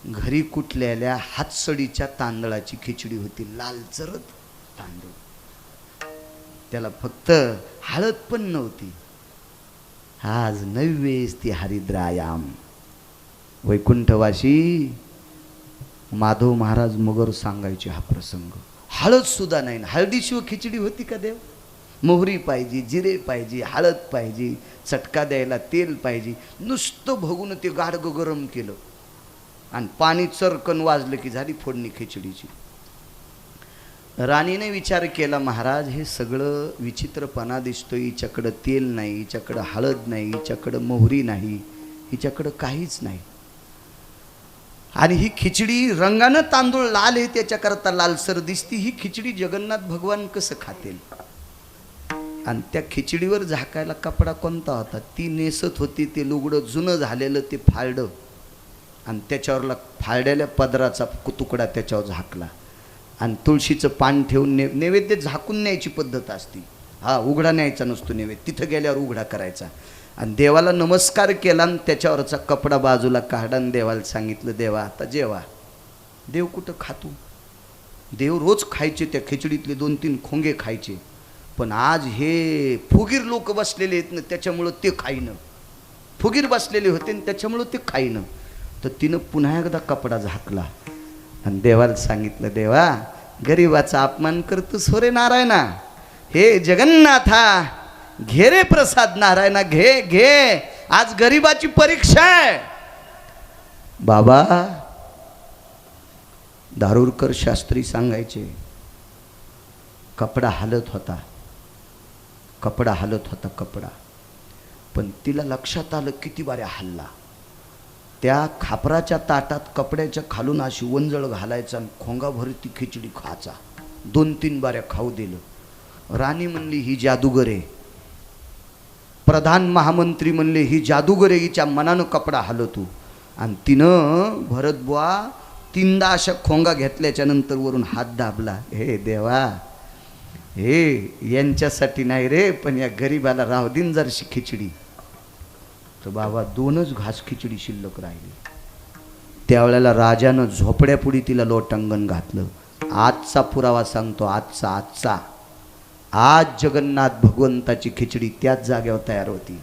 घरी कुटलेल्या हातसडीच्या तांदळाची खिचडी होती, लाल चरत तांदूळ, त्याला फक्त हळद पण नव्हती. आज नैवेस ती हरिद्रायाम. वैकुंठवासी माधव महाराज मगर सांगायचे हा प्रसंग. हळद सुद्धा नाही, हळदीशिवाय खिचडी होती का देव. मोहरी पाहिजे, जिरे पाहिजे, हळद पाहिजे, चटका द्यायला तेल पाहिजे. नुसतं बघून ते गाडगं गरम केलं आणि पाणी चरकन वाजलं की झाली फोडणी खिचडीची. राणीने विचार केला, महाराज हे सगळं विचित्रपणा दिसतोय. हिच्याकडं तेल नाही, हिच्याकडं हळद नाही, हिच्याकडं मोहरी नाही, हिच्याकडं काहीच नाही. आणि ही खिचडी रंगानं तांदूळ लाल आहे त्याच्याकरता लालसर दिसती. ही खिचडी जगन्नाथ भगवान कसं खातील. आणि त्या खिचडीवर झाकायला कपडा कोणता होता, ती नेसत होती ते लुगडं जुनं झालेलं, ते फाळडं आणि त्याच्यावरला फाळलेल्या पदराचा तुकडा त्याच्यावर झाकला आणि तुळशीचं पान ठेवून नैवेद्य झाकून न्यायची पद्धत असती. उघडा न्यायचा नसतो नैवेद्य, तिथं गेल्यावर उघडा करायचा. आणि देवाला नमस्कार केला आणि त्याच्यावरचा कपडा बाजूला काढला आणि देवाला सांगितलं, देवा आता जेवा. देव कुठं खातो, देव रोज खायचे त्या खिचडीतले 2-3 खोंगे खायचे. पण आज हे फुगीर लोक बसलेले आहेत ना, त्याच्यामुळं ते खाईनं, फुगीर बसलेले होते आणि त्याच्यामुळं ते खाईनं. तर तिनं पुन्हा एकदा कपडा झाकला आणि देवाला सांगितलं, देवा गरीबाचा अपमान करतोस हो रे नारायणा. हे जगन्नाथा घे रे प्रसाद नारायणा, घे घे, आज गरीबाची परीक्षा आहे. बाबा दारुरकर शास्त्री सांगायचे, कपडा हालत होता, कपडा हालत होता कपडा. पण तिला लक्षात आलं किती बाऱ्या हल्ला. त्या खापराच्या ताटात कपड्याच्या खालून अशी वंजळ घालायचा आणि खोंगाभर ती खिचडी खायचा. 2-3 बाऱ्या खाऊ दिलं. राणी म्हणली ही जादूगर आहे. प्रधान महामंत्री म्हणले ही जादूगर आहे, हिच्या मनानं कपडा हलवतो. आणि तिनं भरत बुवा 3दा अशा खोंगा घेतल्याच्या नंतर वरून हात दाबला. हे देवा, हे यांच्यासाठी नाही रे, पण या गरीबाला राहू दिन जरशी खिचडी. तर बाबा 2च घास खिचडी शिल्लक राहिली. त्यावेळेला राजानं झोपड्यापुढी तिला लोटांगण घातलं. आजचा पुरावा सांगतो, आजचा आज जगन्नाथ भगवंताची खिचडी त्याच जागेवर तयार होती,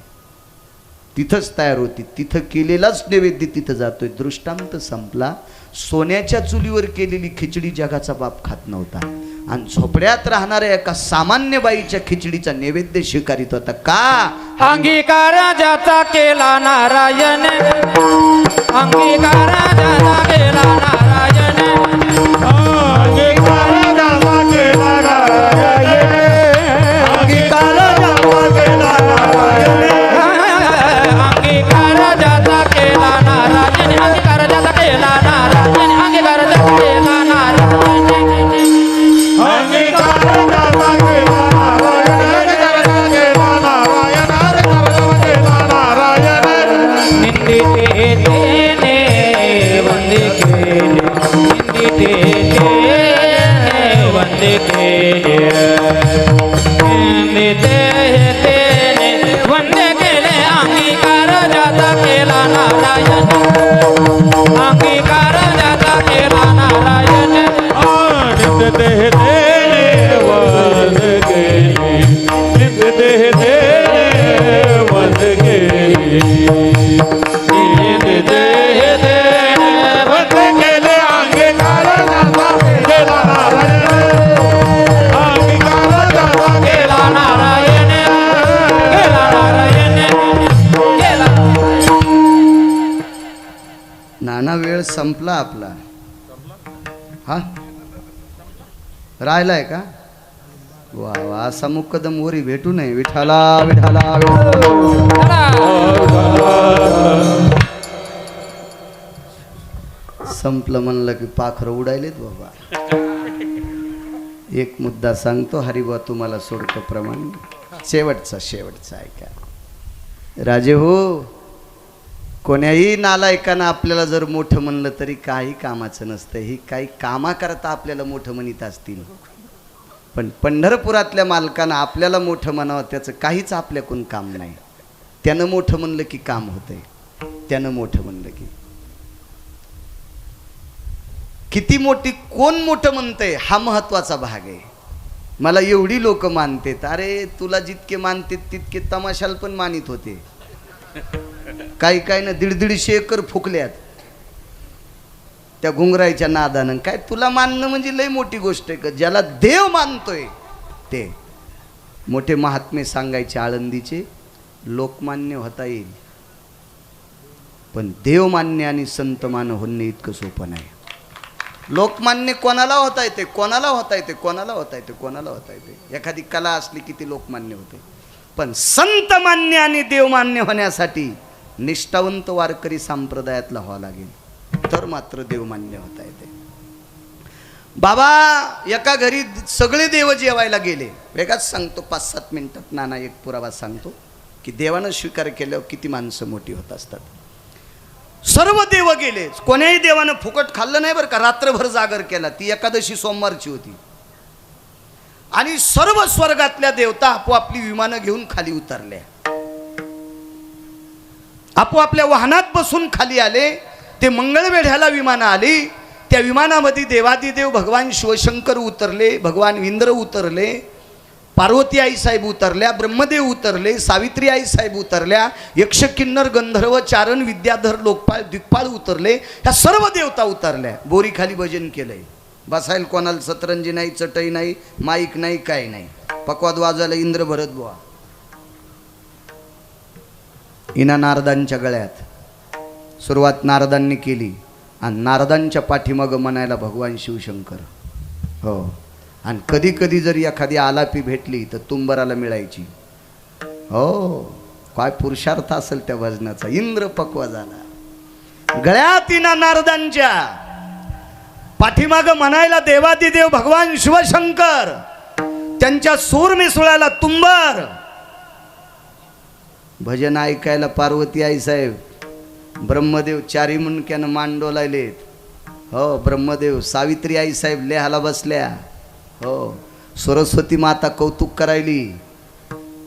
तिथंच तयार होती. तिथं केलेलाच नैवेद्य तिथं जातोय. दृष्टांत संपला. सोन्याच्या चुलीवर केलेली खिचडी जगाचा बाप खात नव्हता आणि झोपड्यात राहणाऱ्या एका सामान्य बाईच्या खिचडीचा नैवेद्य स्वीकारित होता. का अंगीकार ज्याचा केला नारायण, अंगीकार ज्याचा केला नारायण, अंगीकार ज्याचा केला नारायण, अंगीकार ज्याचा केला नारायण, अंगीकार ज्याचा केला नारायण, अंगीकार ज्याचा केला नारायण, अंगीकार ज्याचा केला नारायण, वंदे केले अंगीकार ज्याचा केला नारायण, अंगीकार ज्याचा केला नारायण. दे दे दे बंद केले अंगीकार दादा गेला नारायण अंगीकार दादा गेला नारायण गेला नारायण गेला. नाना वेळ संपला आपला. हा राहिलाय का? वा वा, असा मुक्कदम वरी भेटू नये. विठाला विठाला विठाला. संपलं म्हणलं की पाखरं उडायलेत बाबा. एक मुद्दा सांगतो हरिबा, तुम्हाला सोडतो प्रमाण. शेवटचा ऐका राजे हो. कोण्याही नालायकानं आपल्याला जर मोठं म्हणलं तरी काही कामाचं नसतं. ही काही कामाकरता आपल्याला मोठं म्हणत असतील, पण पंढरपुरातल्या मालकानं आपल्याला मोठं म्हणावं त्याचं काहीच आपल्याकडून काम नाही. त्यानं मोठं म्हणलं की काम होतंय. त्यानं मोठं म्हणलं की किती मोठी, कोण मोठं म्हणतंय हा महत्वाचा भाग आहे. मला एवढी लोक मानतेत. अरे तुला जितके मानतेत तितके तमाशाला पण मानित होते. काही ना 150 एकर फुकल्यात त्या घुंगरायच्या नादानं. काय तुला मानणं म्हणजे लय मोठी गोष्ट आहे का? ज्याला देव मानतोय ते मोठे महात्मे सांगायचे आळंदीचे, लोकमान्य होता येईल पण देवमान्य आणि संतमान्य होणे इतकं सोपं नाही. लोकमान्य कोणाला होता येते, कोणाला होता येते, कोणाला होता येते, कोणाला होता येते. एखादी कला असली की ती लोकमान्य होते, पण संतमान्य आणि देवमान्य होण्यासाठी निष्ठावंत वारकरी संप्रदायातला व्हावं लागेल, तर मात्र देवमान्य होता येते. बाबा एका घरी सगळे देव जेवायला गेले. वेगाच सांगतो 5-7 मिनिटात नाना एक पुरावा सांगतो की देवानं स्वीकार केल्यावर किती माणसं मोठी होत असतात. सर्व देव गेले. कोण्याही देवानं फुकट खाल्लं नाही बरं का. रात्रभर जागर केला. ती एकादशी सोमवारची होती. आणि सर्व स्वर्गातल्या देवता आपोआपली विमानं घेऊन खाली उतरल्या. आपोआपल्या वाहनात बसून खाली आले. ते मंगळवेढ्याला विमानं आली. त्या विमानामध्ये देवादिदेव भगवान शिवशंकर उतरले, भगवान इंद्र उतरले, पार्वती आई साहेब उतरल्या, ब्रह्मदेव उतरले, सावित्री आई साहेब उतरल्या, यक्ष किन्नर गंधर्व चारण विद्याधर लोकपाल दिग्पाळ उतरले. ह्या सर्व देवता उतरल्या. बोरी खाली भजन केलंय. बसायला कोणाला सतरंजी नाही, चटई नाही, माईक नाही, काय नाही. पकवाद वाजवायला इंद्र भरत बुवा. इना नारदांच्या गळ्यात सुरुवात नारदांनी केली आणि नारदांच्या पाठीमागं म्हणायला भगवान शिवशंकर. हो, आणि कधी कधी जर एखादी आलापी भेटली तर तुंबराला मिळायची. हो, काय पुरुषार्थ असेल त्या भजनाचा. इंद्र पक्वा झाला. गळ्यात इना नारदांच्या पाठीमागं म्हणायला देवादिदेव भगवान शिवशंकर, त्यांच्या सूर मिसळायला तुंबर. भजन ऐकायला पार्वती आई साहेब, ब्रह्मदेव चारी मुंडक्यानं मान डोलायलेत. हो, ब्रह्मदेव, सावित्री आई साहेब लेहाला बसल्या. हो, सरस्वती माता कौतुक करायली.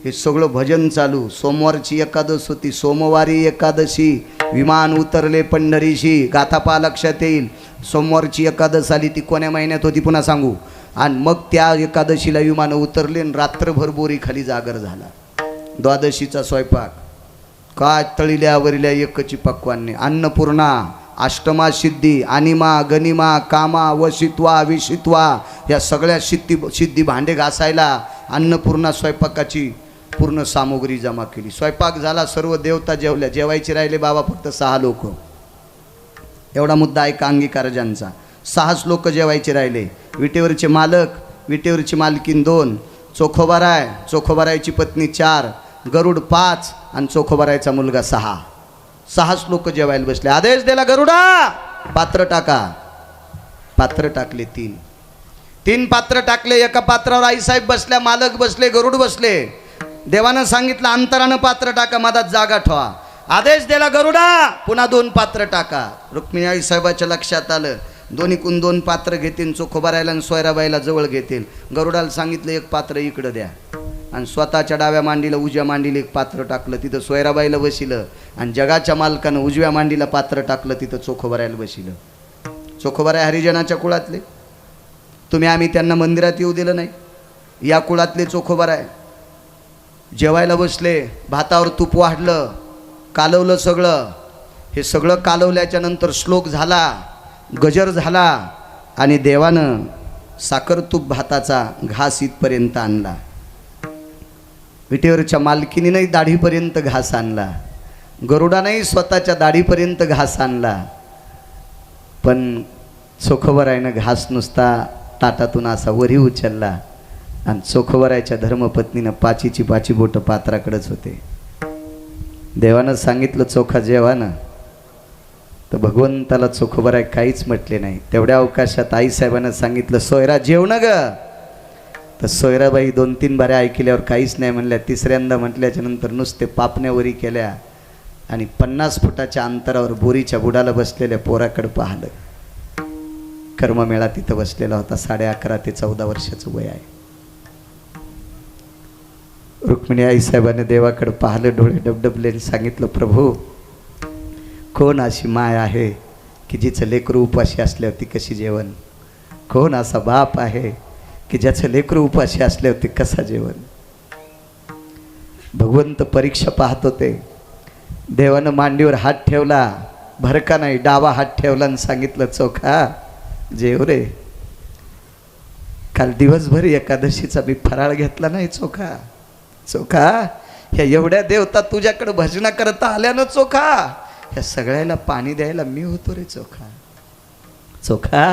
हे सगळं भजन चालू. सोमवारची एकादश होती. सोमवारी एकादशी विमान उतरले पंढरीशी. गाथापा लक्षात येईल. सोमवारची एकादश आली ती कोण्या महिन्यात होती पुन्हा सांगू. आणि मग त्या एकादशीला विमानं उतरले आणि रात्रभर बोरी खाली जागर झाला. द्वादशीचा स्वयंपाक काय तळील्या वरिल्या एकची पक्वान्ने. अन्नपूर्णा, अष्टमा सिद्धी, अनिमा, गनिमा, कामा, वशित्वा, विशित्वा या सगळ्या सिद्धी भांडे घासायला अन्नपूर्णा स्वयंपाकाची पूर्ण सामुग्री जमा केली. स्वयंपाक झाला. सर्व देवता जेवल्या. जेवायचे राहिले बाबा फक्त 6 लोक. एवढा मुद्दा ऐका अंगीकारजांचा. 6च लोक जेवायचे राहिले. विटेवरचे मालक, विटेवरची मालकीन 2, चोखोबाराय, चोखोबारायची पत्नी 4, गरुड 5 आणि चोखोबारायचा मुलगा 6. 6च लोक जेवायला बसले. आदेश दिला गरुडा पात्र टाका. पात्र टाकले. 3 पात्र टाकले. एका पात्रावर आईसाहेब बसल्या, मालक बसले, गरुड बसले. देवानं सांगितलं अंतरानं पात्र टाका, मधात जागा ठेवा. आदेश दिला गरुडा पुन्हा 2 पात्र टाका. रुक्मिणी आई साहेबाच्या लक्षात आलं. दोन्हीकून 2 पात्र घेतील. चोखोबारायला आणि सोयराबाईला जवळ घेतील. गरुडाला सांगितलं 1 पात्र इकडं द्या. आणि स्वतःच्या डाव्या मांडीला उजव्या मांडीला 1 पात्र टाकलं. तिथं सोयराबाईला बसिलं. आणि जगाच्या मालकानं उजव्या मांडीला पात्र टाकलं. तिथं चोखोबारायला बसिलं. चोखोबाराय हरिजनाच्या कुळातले. तुम्ही आम्ही त्यांना मंदिरात येऊ दिलं नाही. या कुळातले चोखोबाराय जेवायला बसले. भातावर तूप वाढलं. कालवलं सगळं. हे सगळं कालवल्याच्या नंतर श्लोक झाला, गजर झाला आणि देवानं साखर तूप भाताचा घास इथपर्यंत आणला. विटेवरच्या मालकीनीनंही दाढीपर्यंत घास आणला, गरुडानंही स्वतःच्या दाढीपर्यंत घास आणला. पण चोखोबरायनं घास नुसता ताटातून असा वरी उचलला आणि चोखोबरायच्या धर्मपत्नीनं पाचीची बोटं पात्राकडेच होते. देवानं सांगितलं चोखा जेवानं, तर भगवंताला चोखोबराय काहीच म्हटले नाही. तेवढ्या अवकाशात आईसाहेबानं सांगितलं सोयरा जेवण ग. तर सोयराबाई 2-3 बाऱ्या ऐकल्यावर काहीच नाही म्हणल्या. तिसऱ्यांदा म्हटल्याच्या नंतर नुसते पापण्यावरी केल्या आणि 50 फुटाच्या अंतरावर बोरीच्या बुडाला बसलेल्या पोराकडे पाहिलं. कर्ममेळा तिथं बसलेला होता. 11.5 ते 14 वर्षाचं वय आहे. रुक्मिणी आईसाहेबाने देवाकडे पाहिलं, डोळे डबडबले, सांगितलं प्रभू कोण अशी माय आहे की जिचं लेकरू उपाशी असल्यावर ती कशी जेवण? कोण असा बाप आहे की ज्याचं लेकरू उपाशी असल्यावर ती कसा जेवण? भगवंत परीक्षा पाहत होते. देवानं मांडीवर हात ठेवला, भरका नाही, डावा हात ठेवला आणि सांगितलं चोखा जेव रे. काल दिवसभर एकादशीचा मी फराळ घेतला नाही चोखा. चोखा ह्या एवढ्या देवता तुझ्याकडे भजना करता आल्या ना चोखा, ह्या सगळ्याला पाणी द्यायला मी होतो रे चोखा. चोखा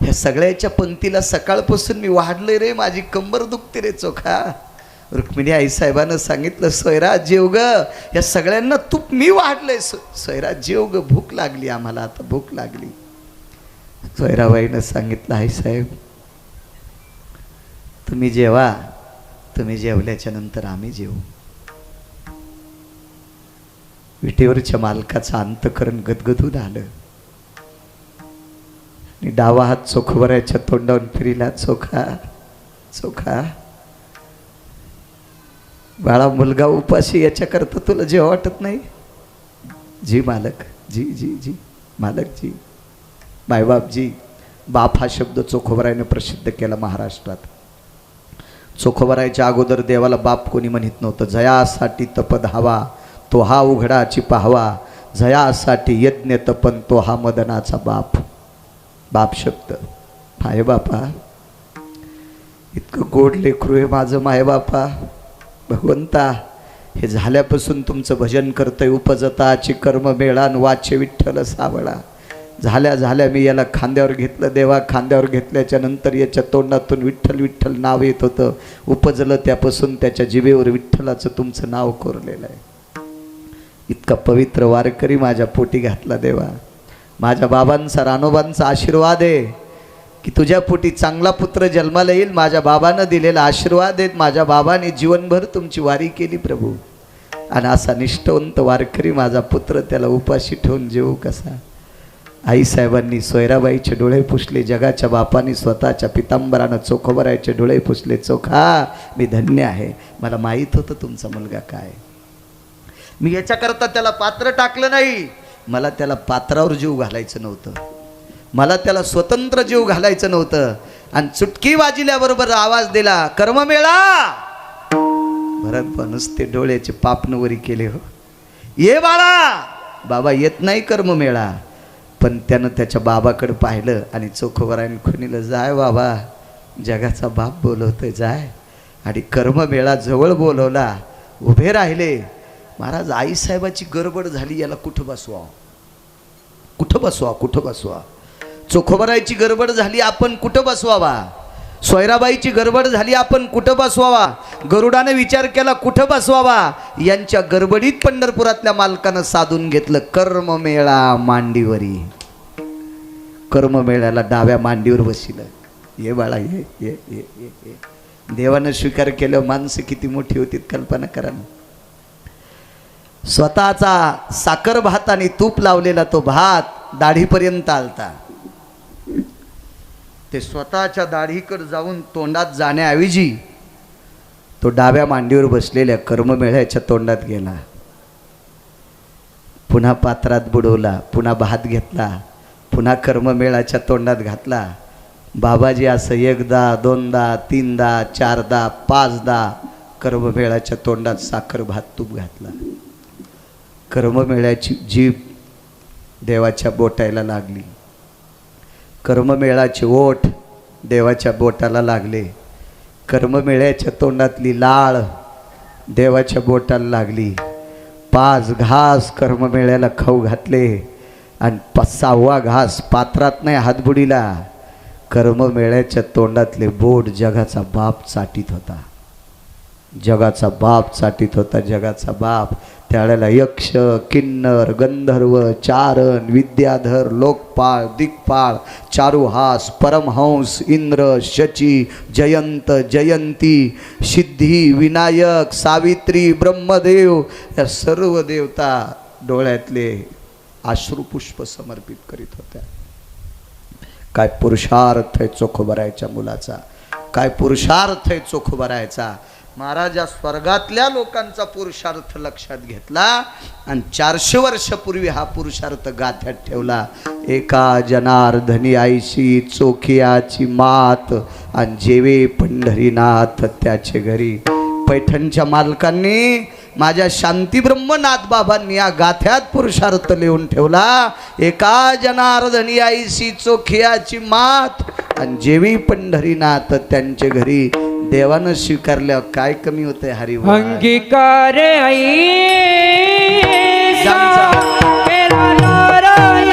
ह्या सगळ्याच्या पंक्तीला सकाळपासून मी वाढलोय रे, माझी कंबर दुखते रे चोखा. रुक्मिणी आईसाहेबानं सांगितलं सोयरा जेव ग, या सगळ्यांना तूप मी वाढलंय. सोयरा जेव ग, भूक लागली आम्हाला, आता भूक लागली. सोयराबाईनं सांगितलं आईसाहेब तुम्ही जेवा, तुम्ही जेवल्याच्या नंतर आम्ही जेवू. विटेवरच्या मालकाचं अंतकरण गदगदून आलं आणि डावा हात चोखोबरायच्या तोंडावरून फिरिला. चोखा चोखा बाळा मुलगा उपाशी याच्याकरता तुला जेव्हा वाटत नाही? जी मालक, जी जी जी मालक जी, मायबाप जी. बाप हा शब्द चोखोबरायने प्रसिद्ध केला महाराष्ट्रात. चोखोबरायच्या अगोदर देवाला बाप कोणी म्हणत नव्हतं. जयासाठी तप धावा तो हा उघडाची पाहवा, जयासाठी यज्ञ तपन तो हा मदनाचा बाप. बाप शब्द माय बापा, इतकं गोड लेकरू आहे माझं माय बापा. भगवंता हे झाल्यापासून तुमचं भजन करतोय. उपजताची कर्म मेळान वाचे विठ्ठल सावळा. झाल्या मी याला खांद्यावर घेतलं देवा. खांद्यावर घेतल्याच्या नंतर याच्या तोंडातून विठ्ठल विठ्ठल नाव येत होतं. उपजलं त्यापासून त्याच्या जिभेवर विठ्ठलाचं तुमचं नाव कोरलेलं आहे. इतका पवित्र वारकरी माझ्या पोटी घातला देवा. माझ्या बाबांचा रानोबांचा आशीर्वाद आहे की तुझ्या पोटी चांगला पुत्र जन्माला येईल. माझ्या बाबानं दिलेला आशीर्वाद आहे. माझ्या बाबाने जीवनभर तुमची वारी केली प्रभू. आणि असा निष्ठवंत वारकरी माझा पुत्र, त्याला उपाशी ठेवून जेवू कसा? आईसाहेबांनी सोयराबाईचे डोळे पुसले. जगाच्या बापाने स्वतःच्या पितांबरानं चोखोबरायचे डोळे पुसले. चोखा मी धन्य आहे, मला माहीत होतं तुमचा मुलगा काय. मी याच्याकरता त्याला पात्र टाकलं नाही. मला त्याला पात्रावर जीव घालायचं नव्हतं, मला त्याला स्वतंत्र जीव घालायचं नव्हतं. आणि चुटकी वाजल्याबरोबर आवाज दिला कर्ममेळा. भरत नुसते डोळ्याचे पापनवरी केले. हो ये बाळा. बाबा येत नाही कर्ममेळा, पण त्यानं त्याच्या बाबाकडे पाहिलं आणि चोखोबरायनं खुणीलं जाय बाबा, जगाचा बाप बोलवतोय जाय. आणि कर्ममेळा जवळ बोलवला. उभे राहिले. महाराज आईसाहेबाची गडबड झाली, याला कुठं बसवा कुठं बसवा कुठं बसवा. चोखोबरायची गडबड झाली, आपण कुठं बसवावा. सोयराबाईची गडबड झाली, आपण कुठं बसवावा. गरुडाने विचार केला कुठं बसवावा. यांच्या गडबडीत पंढरपुरातल्या मालकानं साधून घेतलं कर्ममेळा मांडीवरी. कर्ममेळ्याला डाव्या मांडीवर बसिलं. ये बाळा ये ये ये ये. देवानं स्वीकार केलं. माणसं किती मोठी होती कल्पना करा ना. स्वतःचा साखर भात आणि तूप लावलेला तो भात दाढीपर्यंत आलता. ते स्वतःच्या दाढीकडे जाऊन तोंडात जाण्याऐवजी तो डाव्या मांडीवर बसलेल्या कर्ममेळ्याच्या तोंडात गेला. पुन्हा पात्रात बुडवला, पुन्हा भात घेतला, पुन्हा कर्ममेळ्याच्या तोंडात घातला. बाबाजी असं 1दा 2दा 3दा 4दा 5दा कर्ममेळ्याच्या तोंडात साखर भात तूप घातला. कर्ममेळ्याची जीभ देवाच्या बोटायला लागली, कर्ममेळाचे ओठ देवाच्या बोटाला लागले, कर्ममेळ्याच्या तोंडातली लाळ देवाच्या बोटाला लागली. 5 घास कर्ममेळ्याला खाऊ घातले आणि 6वा घास पात्रात नाही हातबुडीला. कर्ममेळ्याच्या तोंडातले बोट जगाचा बाप चाटीत होता, जगाचा बाप चाटीत होता, जगाचा बाप. त्यावेळेला यक्ष, किन्नर, गंधर्व, चारण, विद्याधर, लोकपाळ, दिक्पाळ, चारुहास, परमहंस, इंद्र, शची, जयंत, जयंती, सिद्धी, विनायक, सावित्री, ब्रह्मदेव या सर्व देवता डोळ्यातले अश्रुपुष्प समर्पित करीत होत्या. काय पुरुषार्थ आहे चोखोबरायच्या मुलाचा, काय पुरुषार्थ आहे चोखोबरायचा. महाराजा स्वर्गातल्या लोकांचा पुरुषार्थ लक्षात घेतला आणि 400 वर्षापूर्वी हा पुरुषार्थ गाथ्यात ठेवला. एका जनार्दनी आईशी चोखियाची मात आणि जेवे पंढरीनाथ त्याचे घरी. पैठणच्या मालकांनी माझ्या शांती ब्रह्मनाथ बाबांनी या गाथ्यात पुरुषार्थ लिहून ठेवला. एका जनार्दनी आईशी चोखियाची मात आणि जेवी पंढरीनाथ त्यांचे घरी. देवानं स्वीकारल्यावर काय कमी होते हरी अंगीकार आई केला नारायण,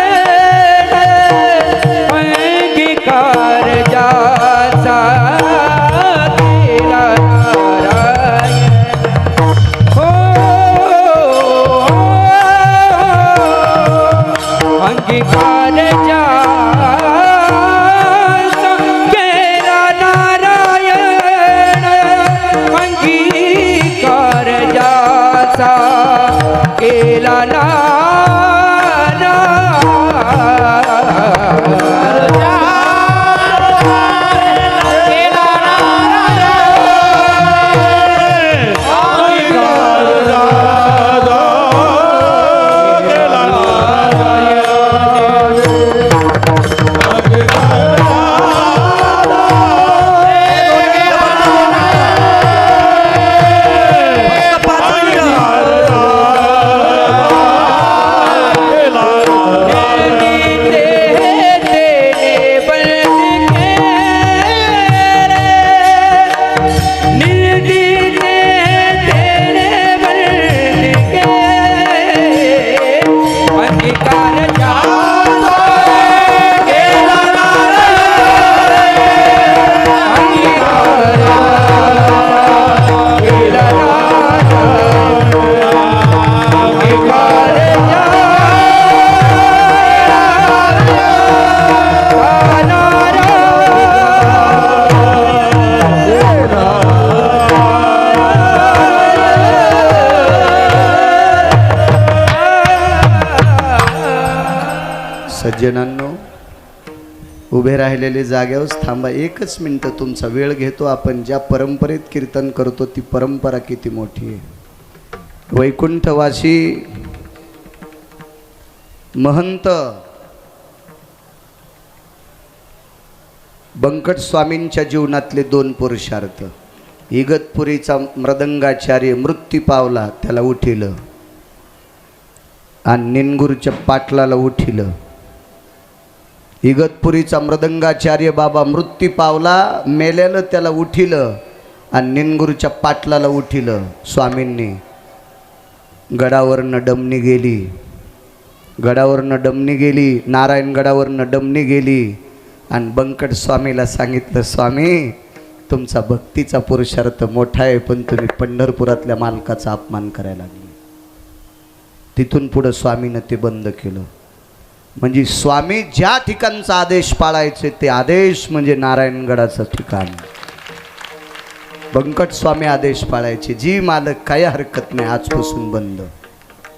अंगीकार ज्याचा केला नारायण. हो अंगीकार ज्याचा केला नारायण, अंगीकार ज्याचा केला सज्जनांनो, उभे राहिलेले जागेवर थांबा. 1च मिनटं तुमचा वेळ घेतो. आपण ज्या परंपरेत कीर्तन करतो ती परंपरा किती मोठी आहे. वैकुंठवासी महंत बंकट स्वामींच्या जीवनातले 2 पुरुषार्थ. इगतपुरीचा मृदंगाचार्य मृत्यू पावला, त्याला उठिलं, आणि निनगुरच्या पाटलाला उठिलं. इगतपुरीचा मृदंगाचार्य बाबा मृत्यू पावला, मेल्यानं त्याला उठिलं आणि निनगुरच्या पाटलाला उठिलं. स्वामींनी गडावरनं डमणी गेली, गडावरनं डमणी गेली, नारायणगडावरनं डमणी गेली आणि बंकट स्वामीला सांगितलं, स्वामी तुमचा भक्तीचा पुरुषार्थ मोठा आहे, पण तुम्ही पंढरपुरातल्या मालकाचा अपमान करायला लागले. तिथून पुढं स्वामीनं ते बंद केलं. म्हणजे स्वामी ज्या ठिकाणचा आदेश पाळायचे ते आदेश म्हणजे नारायणगडाचं ठिकाण. बंकट स्वामी आदेश पाळायचे. जी मालक काही हरकत नाही, आजपासून बंद.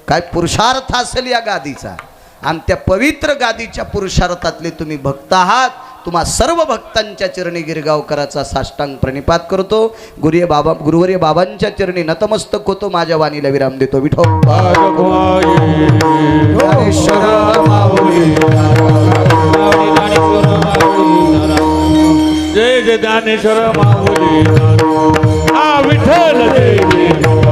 काय पुरुषार्थ असेल या गादीचा, आणि त्या पवित्र गादीच्या पुरुषार्थातले तुम्ही भक्त आहात. तुम्हा सर्व भक्तांच्या चरणी गिरगावकराचा साष्टांग प्रणिपात करतो. गुरुवर्य बाबांच्या चरणी नतमस्तक होतो. माझ्या वाणीला विराम देतो. विठोबा जय जय ज्ञानेश्वर माऊली. विठ्ठल जय जय